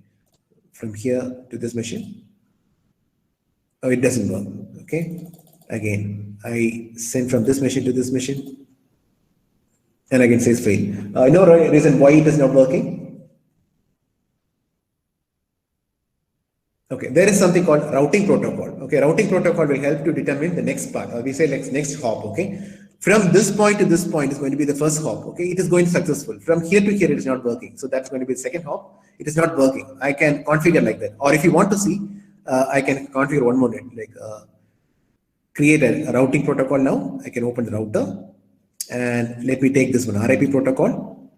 B: From here to this machine. Oh, it doesn't work. Okay. Again, I send from this machine to this machine. And again says fail. No reason why it is not working. Okay, there is something called routing protocol. Okay, routing protocol will help to determine the next path, or we say like next hop. Okay, from this point to this point is going to be the first hop. Okay, it is going successful. From here to here, it is not working. So that's going to be the second hop. It is not working. I can configure like that. Or if you want to see, I can configure one more net, like create a routing protocol now. I can open the router and let me take this one, RIP protocol.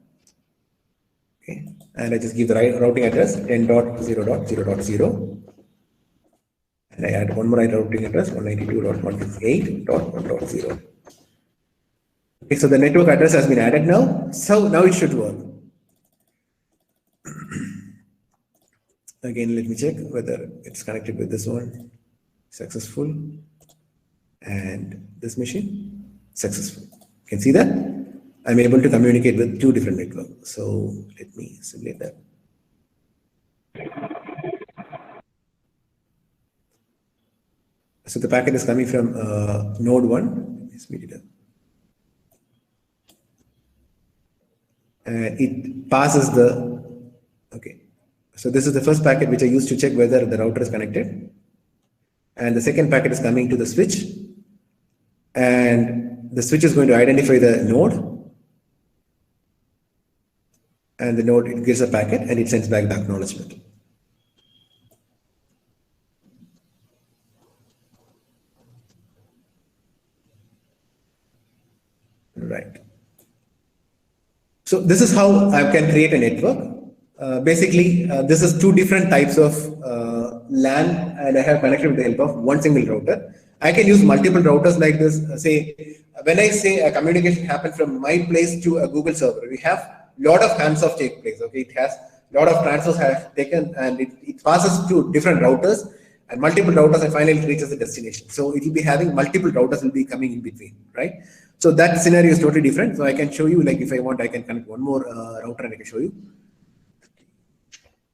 B: Okay, and I just give the routing address 10.0.0.0. And I add one more routing address 192.168.1.0. Okay, so the network address has been added now. So now it should work. Again, let me check whether it's connected with this one. Successful. And this machine, successful. You can see that I'm able to communicate with two different networks. So let me simulate that. So the packet is coming from node 1. Let's speed it up. And it passes the, okay. So this is the first packet which I use to check whether the router is connected. And the second packet is coming to the switch. And the switch is going to identify the node. And the node, it gives a packet and it sends back the acknowledgement. Right. So this is how I can create a network. Basically, this is two different types of LAN, and I have connected with the help of one single router. I can use multiple routers like this. Say, when I say a communication happens from my place to a Google server, we have lot of hands-off take place. Okay, it has lot of transfers have taken, and it passes to different routers and multiple routers, and finally it reaches the destination. So it will be having multiple routers will be coming in between, right? So that scenario is totally different. So I can show you, like if I want, I can connect one more router and I can show you.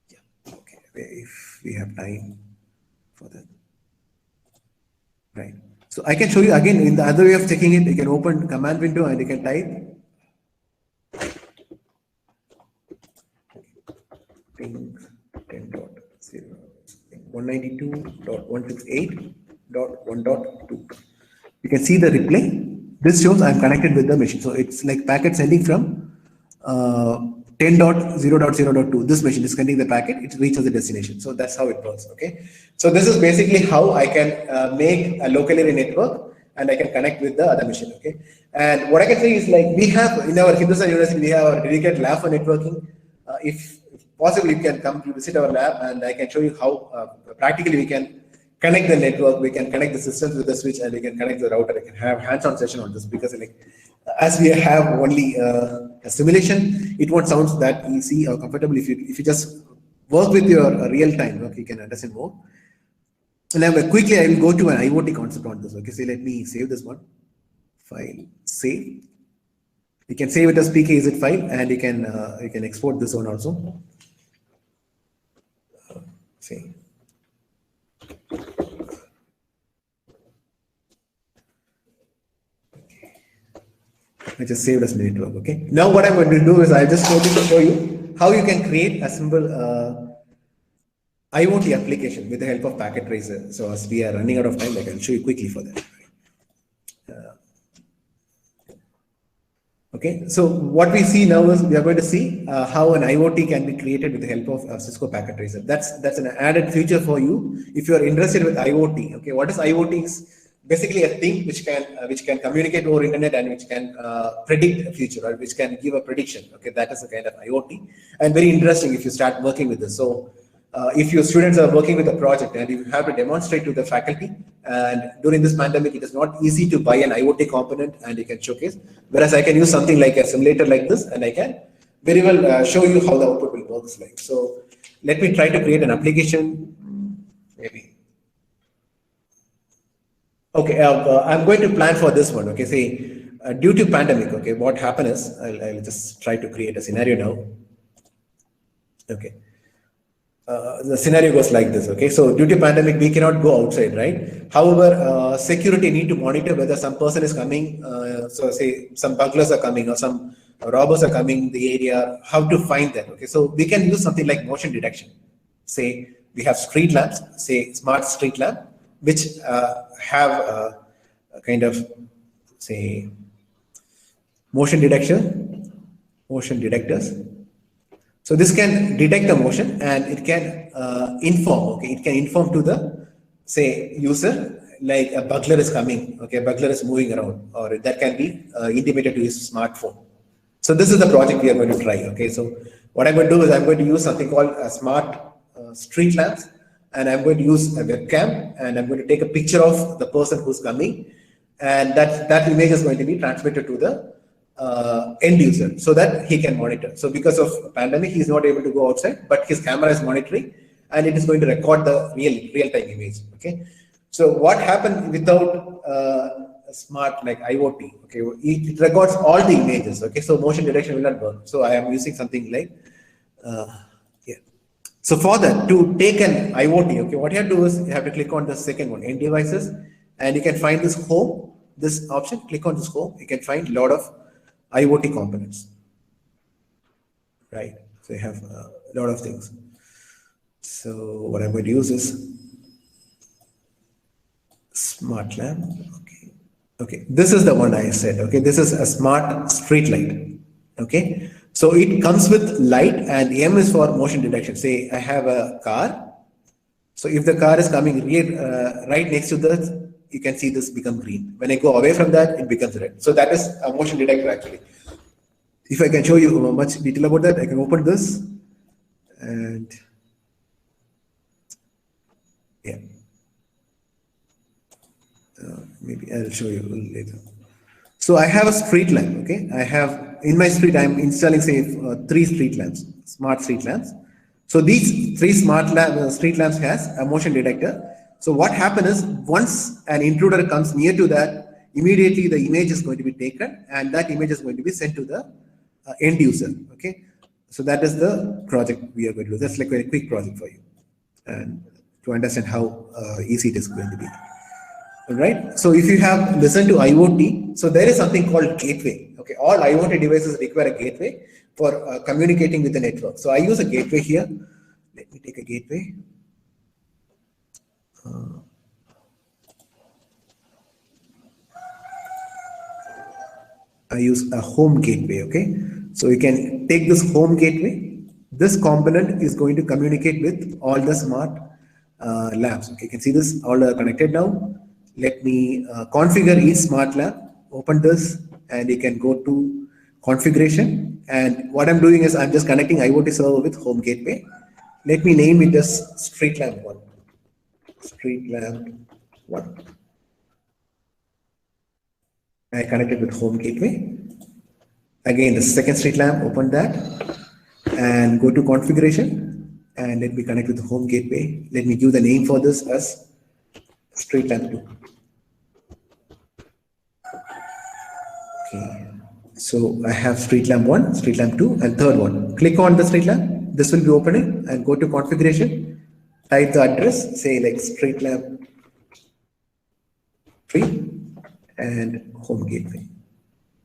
B: Yeah. Okay. If we have time for that, right? So I can show you again in the other way of checking it. You can open command window and you can type ping 10.0 192.168.1.2. You can see the replay. This shows I'm connected with the machine. So it's like packet sending from 10.0.0.2. This machine is sending the packet, it reaches the destination. So that's how it works. Okay. So this is basically how I can make a local area network and I can connect with the other machine. Okay. And what I can say is, like, we have in our Hindustan University, we have our dedicated lab for networking. If possible, you can come to visit our lab and I can show you how practically we can connect the network, we can connect the systems with the switch, and we can connect the router. I can have hands-on session on this, because like, as we have only a simulation, it won't sound that easy or comfortable. If you just work with your real time work, you can understand more. And now quickly I will go to an IoT concept on this. Okay, so let me save this one. File, save. You can save it as PKZ file, and you can export this one also. See. I just saved as network. Okay. Now what I'm going to do is I just going to show you how you can create a simple IoT application with the help of packet tracer. So as we are running out of time, I can show you quickly for that. Okay. So what we see now is we are going to see how an IoT can be created with the help of Cisco packet tracer. That's an added feature for you if you are interested with IoT. Okay. What is IoT? Is basically a thing which can communicate over internet and which can predict a future, or which can give a prediction. Okay, that is a kind of IoT, and very interesting if you start working with this. So if your students are working with a project and you have to demonstrate to the faculty, and during this pandemic, it is not easy to buy an IoT component and you can showcase, whereas I can use something like a simulator like this and I can very well show you how the output will work like. So let me try to create an application, maybe. Okay, I'm going to plan for this one. Okay, say due to pandemic, okay, what happened is I'll just try to create a scenario now. Okay, the scenario goes like this. Okay, so due to pandemic, we cannot go outside, right? However, security need to monitor whether some person is coming. So say some burglars are coming or some robbers are coming in the area. How to find that? Okay, so we can use something like motion detection. Say we have street lamps, say smart street lamp, which have a kind of, say, motion detectors. So this can detect the motion and it can inform. Okay, it can inform to the, say, user, like a burglar is coming. Okay, a burglar is moving around, or that can be intimated to his smartphone. So this is the project we are going to try. Okay, so what I'm going to do is I'm going to use something called a smart street lamps. And I'm going to use a webcam, and I'm going to take a picture of the person who's coming, and that image is going to be transmitted to the end user so that he can monitor. So because of pandemic, he's not able to go outside, but his camera is monitoring, and it is going to record the real-time image. Okay. So what happened without a smart like IoT? Okay, it records all the images. Okay, so motion detection will not work. So I am using something like. So for that, to take an IoT, okay, what you have to do is you have to click on the second one, end devices, and you can find this home, this option, click on this home, you can find a lot of IoT components, right? So you have a lot of things. So what I'm going to use is smart lamp. Okay. Okay. This is the one I said. Okay. This is a smart street light. Okay. So it comes with light, and M is for motion detection. Say I have a car. So if the car is coming right next to this, you can see this become green. When I go away from that, it becomes red. So that is a motion detector actually. If I can show you much detail about that, I can open this and yeah. Maybe I'll show you later. So I have a street lamp. Okay, I have in my street. I'm installing say 3 street lamps, smart street lamps. So these 3 street lamps has a motion detector. So what happens is once an intruder comes near to that, immediately the image is going to be taken, and that image is going to be sent to the end user. Okay, so that is the project we are going to do. That's like a very quick project for you, and to understand how easy it is going to be. All right. So if you have listened to IoT, so there is something called gateway. Okay, all IoT devices require a gateway for communicating with the network. So I use a gateway here. Let me take a gateway. I use a home gateway. Okay, so you can take this home gateway. This component is going to communicate with all the smart lamps. Okay, you can see this all are connected now. Let me configure each smart lamp. Open this, and you can go to configuration. And what I'm doing is I'm just connecting IoT server with home gateway. Let me name it as street lamp 1. Street lamp 1. I connected with home gateway. Again, the second street lamp, open that and go to configuration, and let me connect with the home gateway. Let me give the name for this as street lamp 2. Okay, so I have street lamp 1, street lamp 2, and third one. Click on the street lamp. This will be opening, and go to configuration. Type the address, say like street lamp 3 and home gateway,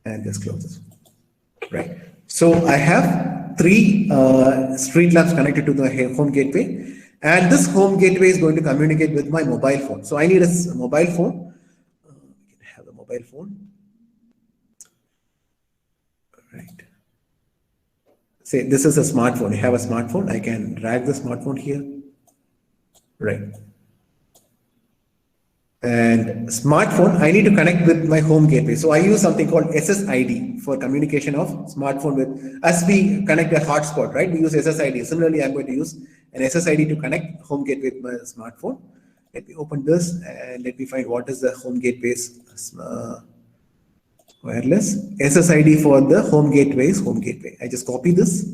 B: and just close this. Right. So I have 3 street lamps connected to the home gateway, and this home gateway is going to communicate with my mobile phone. So I need a mobile phone. We can have a mobile phone. Right. Say this is a smartphone. You have a smartphone. I can drag the smartphone here. Right. And smartphone, I need to connect with my home gateway. So I use something called SSID for communication of smartphone with, as we connect a hotspot, right? We use SSID. Similarly, I'm going to use an SSID to connect home gateway with my smartphone. Let me open this and let me find what is the home gateway's wireless. SSID for the home gateway is home gateway. I just copy this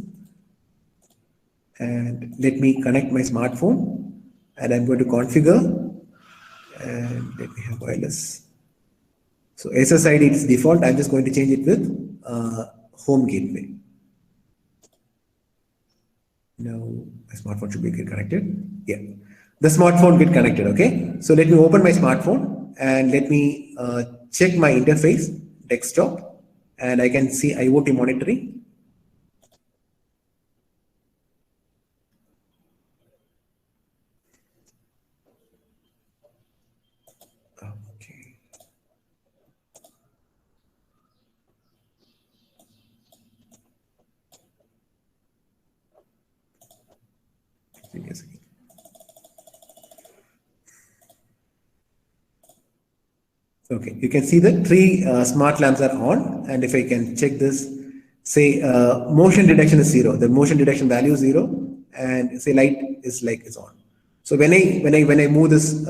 B: and let me connect my smartphone, and I'm going to configure. And let me have wireless. So SSID is default. I'm just going to change it with home gateway. Now my smartphone should be connected. Yeah, the smartphone get connected. Okay. So let me open my smartphone and let me check my interface desktop, and I can see IoT monitoring. Okay, you can see that 3 smart lamps are on, and if I can check this, say motion detection is 0, the motion detection value is 0, and say light is on. So when I move this,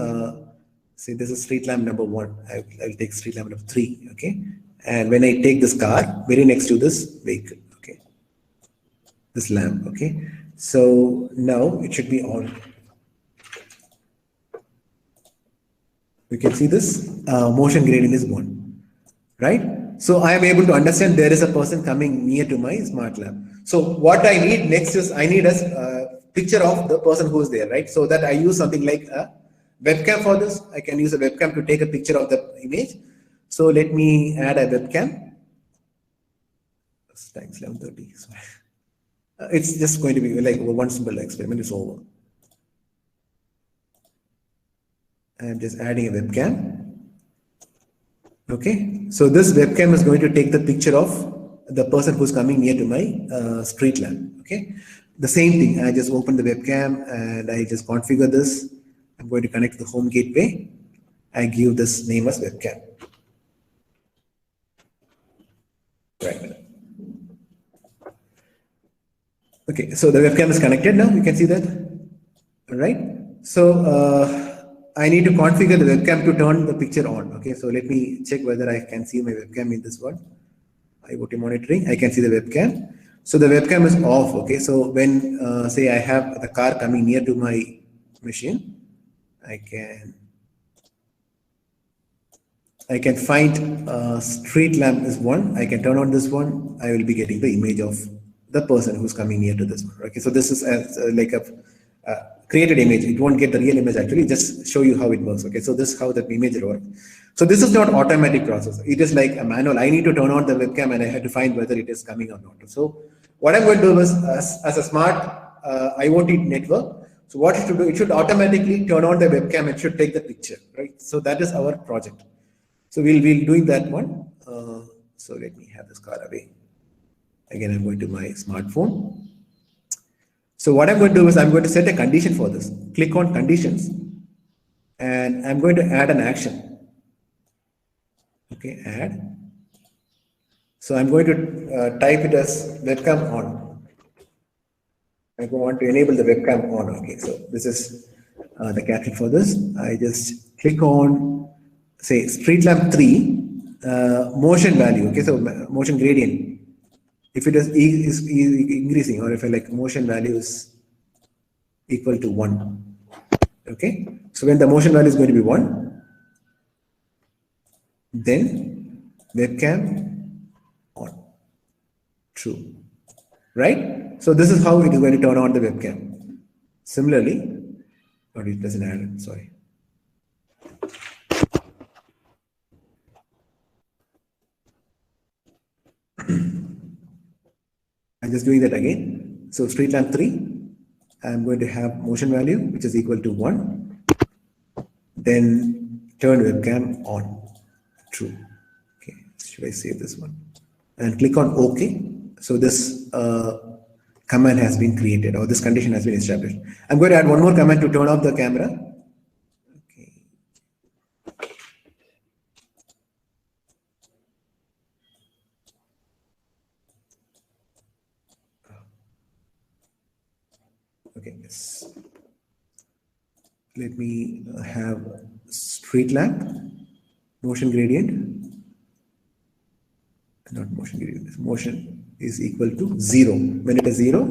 B: say this is street lamp number 1, I'll take street lamp number 3, okay, and when I take this car very next to this vehicle, okay, this lamp, okay, so now it should be on. You can see this motion gradient is 1, right? So I am able to understand there is a person coming near to my smart lamp. So what I need next is I need a picture of the person who is there, right? So that I use something like a webcam for this. I can use a webcam to take a picture of the image. So let me add a webcam. Thanks, 11:30. It's just going to be like one simple experiment is over. I'm just adding a webcam. Okay, so this webcam is going to take the picture of the person who's coming near to my street lamp. Okay, the same thing. I just open the webcam and I just configure this. I'm going to connect to the home gateway. I give this name as webcam. Right. Okay, so the webcam is connected now. You can see that. All right. So I need to configure the webcam to turn the picture on. Okay, so let me check whether I can see my webcam in this one. IoT monitoring. I can see the webcam. So the webcam is off. Okay, so when say I have the car coming near to my machine, I can find street lamp is one. I can turn on this one. I will be getting the image of the person who's coming near to this one. Okay, so this is like a created image. It won't get the real image actually, just show you how it works. Okay, so this is how the image works. So this is not automatic process. It is like a manual. I need to turn on the webcam and I have to find whether it is coming or not. So what I'm going to do is as a smart IoT network, so what it should do, it should automatically turn on the webcam. It should take the picture, right? So that is our project. So we'll doing that one. So let me have this car away. Again, I'm going to my smartphone. So what I'm going to do is I'm going to set a condition for this. Click on conditions and I'm going to add an action. Okay, add. So I'm going to type it as webcam on. I want to enable the webcam on. Okay, so this is the caption for this. I just click on, say, street lamp 3, motion value. Okay, so motion gradient. If it is increasing, or if I like motion value is equal to 1. Okay, so when the motion value is going to be 1, then webcam on, true, right? So this is how it is going to turn on the webcam. Similarly, or it doesn't add it, sorry. I'm just doing that again. So street lamp 3, I'm going to have motion value, which is equal to 1. Then turn webcam on, true. Okay, should I save this one? And click on OK. So this command has been created, or this condition has been established. I'm going to add one more command to turn off the camera. Okay. Okay, yes. Let me have street lamp, motion gradient, not motion gradient, motion is equal to 0. When it is 0,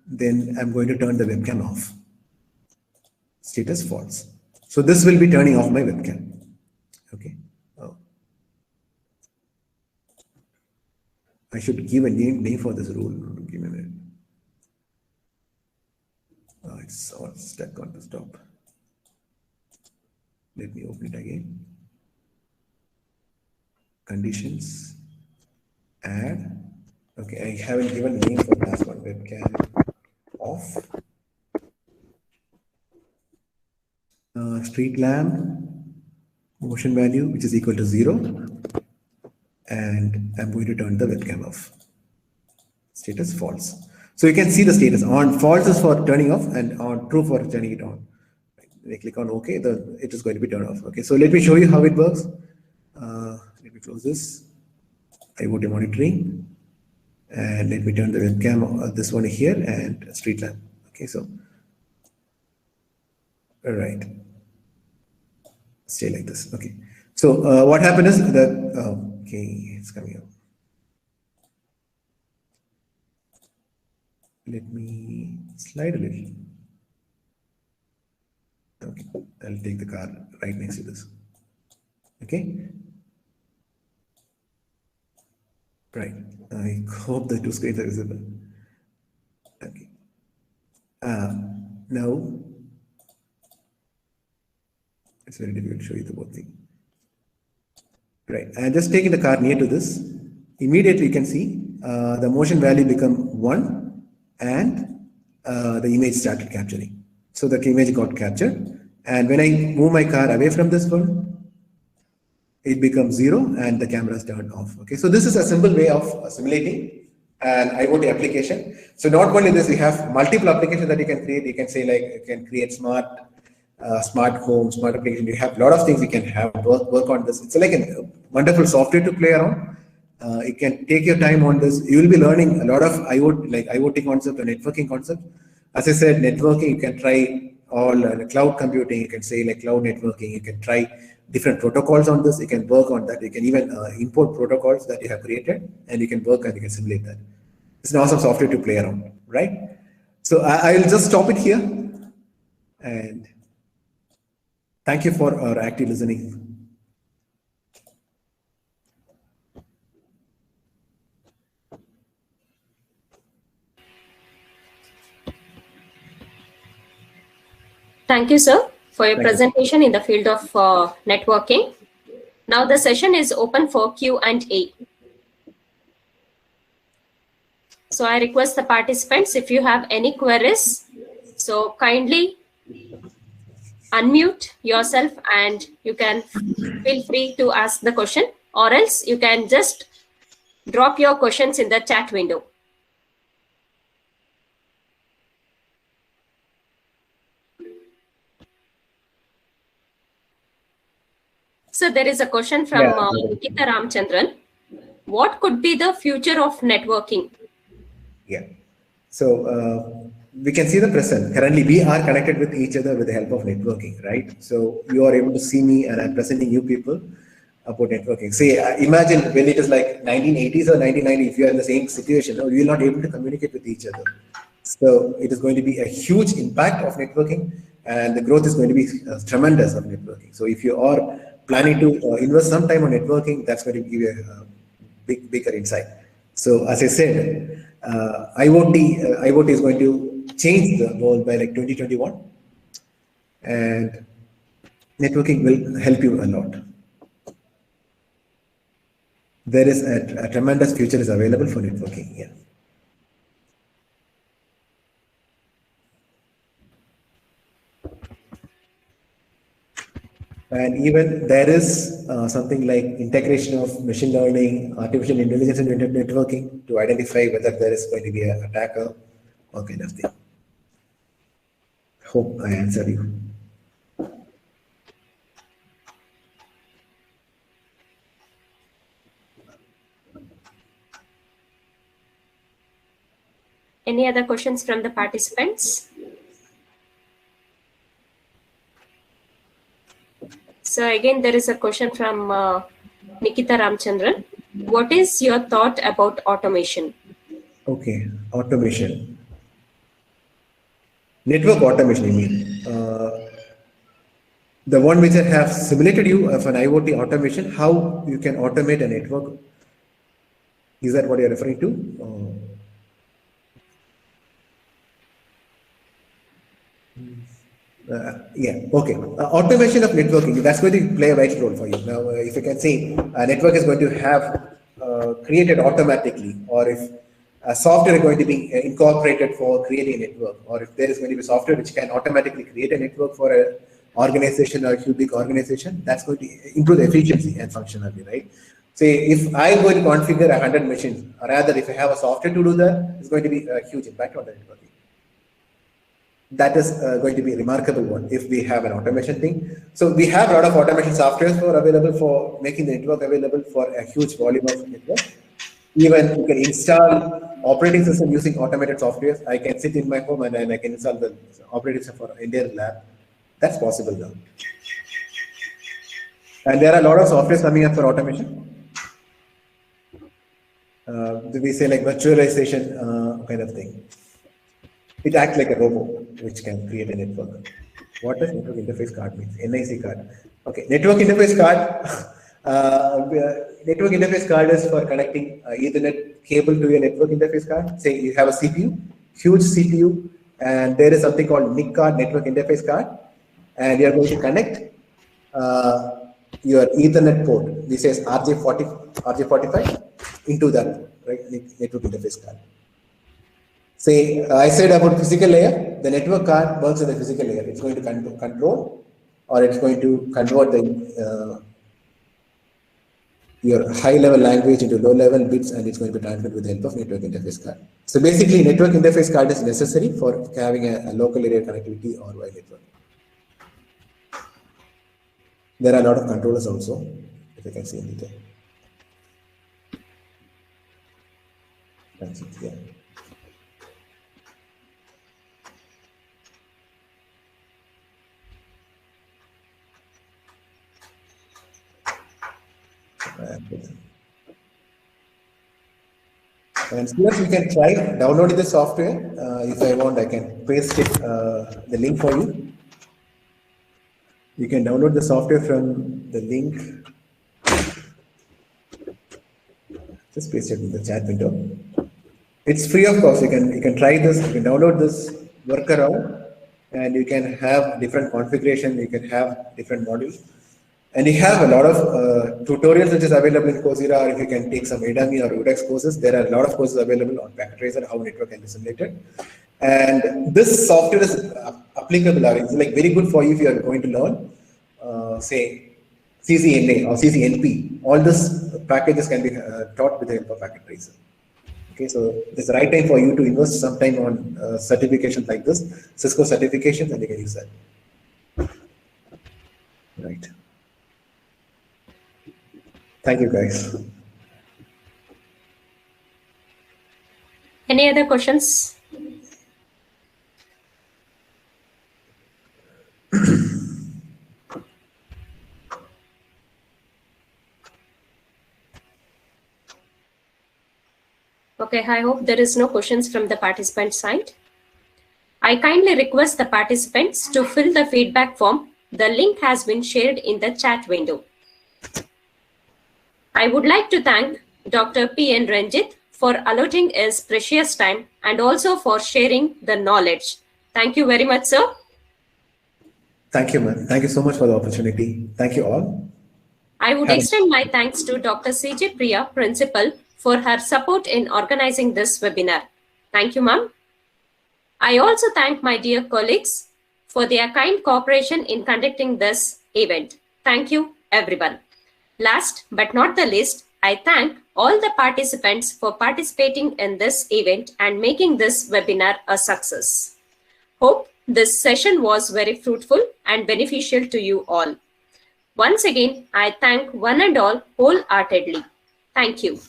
B: then I'm going to turn the webcam off. Status false. So this will be turning off my webcam. Okay. Oh. I should give a name for this rule. Give me a minute. Oh, it's all stuck on the top. Let me open it again. Conditions, add. Okay, I haven't given a name for the last one. Webcam off. Street lamp, motion value, which is equal to 0. And I'm going to turn the webcam off. Status false. So you can see the status on. False is for turning off and on true for turning it on. When I click on OK, it is going to be turned off. Okay, so let me show you how it works. Let me close this. IoT monitoring. And let me turn the webcam, this one here, and street lamp. Okay, so, all right. Stay like this. Okay. So what happened is that, okay, it's coming up. Let me slide a little. Okay, I'll take the car right next to this. Okay. Right. I hope the two screens are visible. Okay. Now, it's very difficult to show you the both thing. Right. I'm just taking the car near to this. Immediately you can see the motion value become 1 and the image started capturing. So the image got captured. And when I move my car away from this one, it becomes 0 and the camera is turned off. Okay, so this is a simple way of simulating an IoT application. So not only this, we have multiple applications that you can create. You can say like you can create smart home, smart application. You have a lot of things you can have work on this. It's like a wonderful software to play around. You can take your time on this. You will be learning a lot of IoT concept and networking concept. As I said, networking, you can try all cloud computing. You can say like cloud networking. You can try different protocols on this. You can work on that. You can even import protocols that you have created, and you can work and you can simulate that. It's an awesome software to play around, right? So I will just stop it here, and thank you for our active listening.
A: Thank you, sir, for your
B: Thank you.
A: presentation in the field of networking. Now the session is open for Q&A. So I request the participants, if you have any queries, so kindly unmute yourself and you can feel free to ask the question, or else you can just drop your questions in the chat window. So there is a question from Nikita Ramchandran. What could be the future of networking?
B: Yeah. So we can see the present. Currently, we are connected with each other with the help of networking, right? So you are able to see me and I'm presenting you people about networking. Say, imagine when it is like 1980s or 1990s, if you are in the same situation, you will not be able to communicate with each other. So it is going to be a huge impact of networking, and the growth is going to be tremendous of networking. So if you are planning to invest some time on networking, that's going to give you a bigger insight. So as I said, IoT is going to change the world by like 2021, and networking will help you a lot. There is a tremendous future is available for networking. Yeah. And even there is something like integration of machine learning, artificial intelligence and networking to identify whether there is going to be an attacker or kind of thing. Hope I answered you.
A: Any other questions from the participants? So again, there is a question from Nikita Ramchandran. What is your thought about automation?
B: Okay, automation. Network automation, you mean? The one which I have simulated you of an IoT automation, how you can automate a network. Is that what you're referring to? Yeah, okay. Automation of networking, that's going to play a vital role for you. Now, if you can see, a network is going to have created automatically, or if a software is going to be incorporated for creating a network, or if there is going to be software which can automatically create a network for an organization or a big organization, that's going to improve the efficiency and functionality, right? Say, if I'm going to configure 100 machines, or rather, if I have a software to do that, it's going to be a huge impact on the networking. That is going to be a remarkable one if we have an automation thing. So we have a lot of automation softwares available for making the network available for a huge volume of network. Even you can install operating system using automated softwares. I can sit in my home and I can install the operating system for Indian lab. That's possible now. And there are a lot of softwares coming up for automation. We say like virtualization kind of thing. It acts like a robot which can create a network. What does network interface card mean? NIC card. Okay, network interface card. Network interface card is for connecting Ethernet cable to your network interface card. Say you have a CPU, huge CPU, and there is something called NIC card, network interface card, and you are going to connect your Ethernet port. This is RJ45 into that right network interface card. Say, I said about physical layer, the network card works at the physical layer. It's going to control or it's going to convert the your high-level language into low-level bits, and it's going to be transferred with the help of network interface card. So basically, network interface card is necessary for having a local area connectivity or wide network. There are a lot of controllers also, if you can see in detail. That's it, yeah. And here you can try downloading the software. If I want, I can paste it, the link for you. You can download the software from the link. Just paste it in the chat window. It's free of cost. You can try this. You can download this, work around, and you can have different configuration. You can have different modules. And you have a lot of tutorials which is available in Coursera, or if you can take some ADAMI or UDEX courses, there are a lot of courses available on packet tracer, how network can be simulated. And this software is applicable, or it's like very good for you if you are going to learn, say, CCNA or CCNP. All these packages can be taught with the help of packet tracer. Okay, so it's the right time for you to invest some time on certifications like this, Cisco certifications, and you can use that. Right. Thank you, guys.
A: Any other questions? Okay, I hope there is no questions from the participant side. I kindly request the participants to fill the feedback form. The link has been shared in the chat window. I would like to thank Dr. P. N. Renjith for allotting his precious time and also for sharing the knowledge. Thank you very much, sir.
B: Thank you, man. Thank you so much for the opportunity. Thank you all.
A: I would extend my thanks to Dr. C.J. Priya, Principal, for her support in organizing this webinar. Thank you, ma'am. I also thank my dear colleagues for their kind cooperation in conducting this event. Thank you, everyone. Last but not the least, I thank all the participants for participating in this event and making this webinar a success. Hope this session was very fruitful and beneficial to you all. Once again, I thank one and all wholeheartedly. Thank you.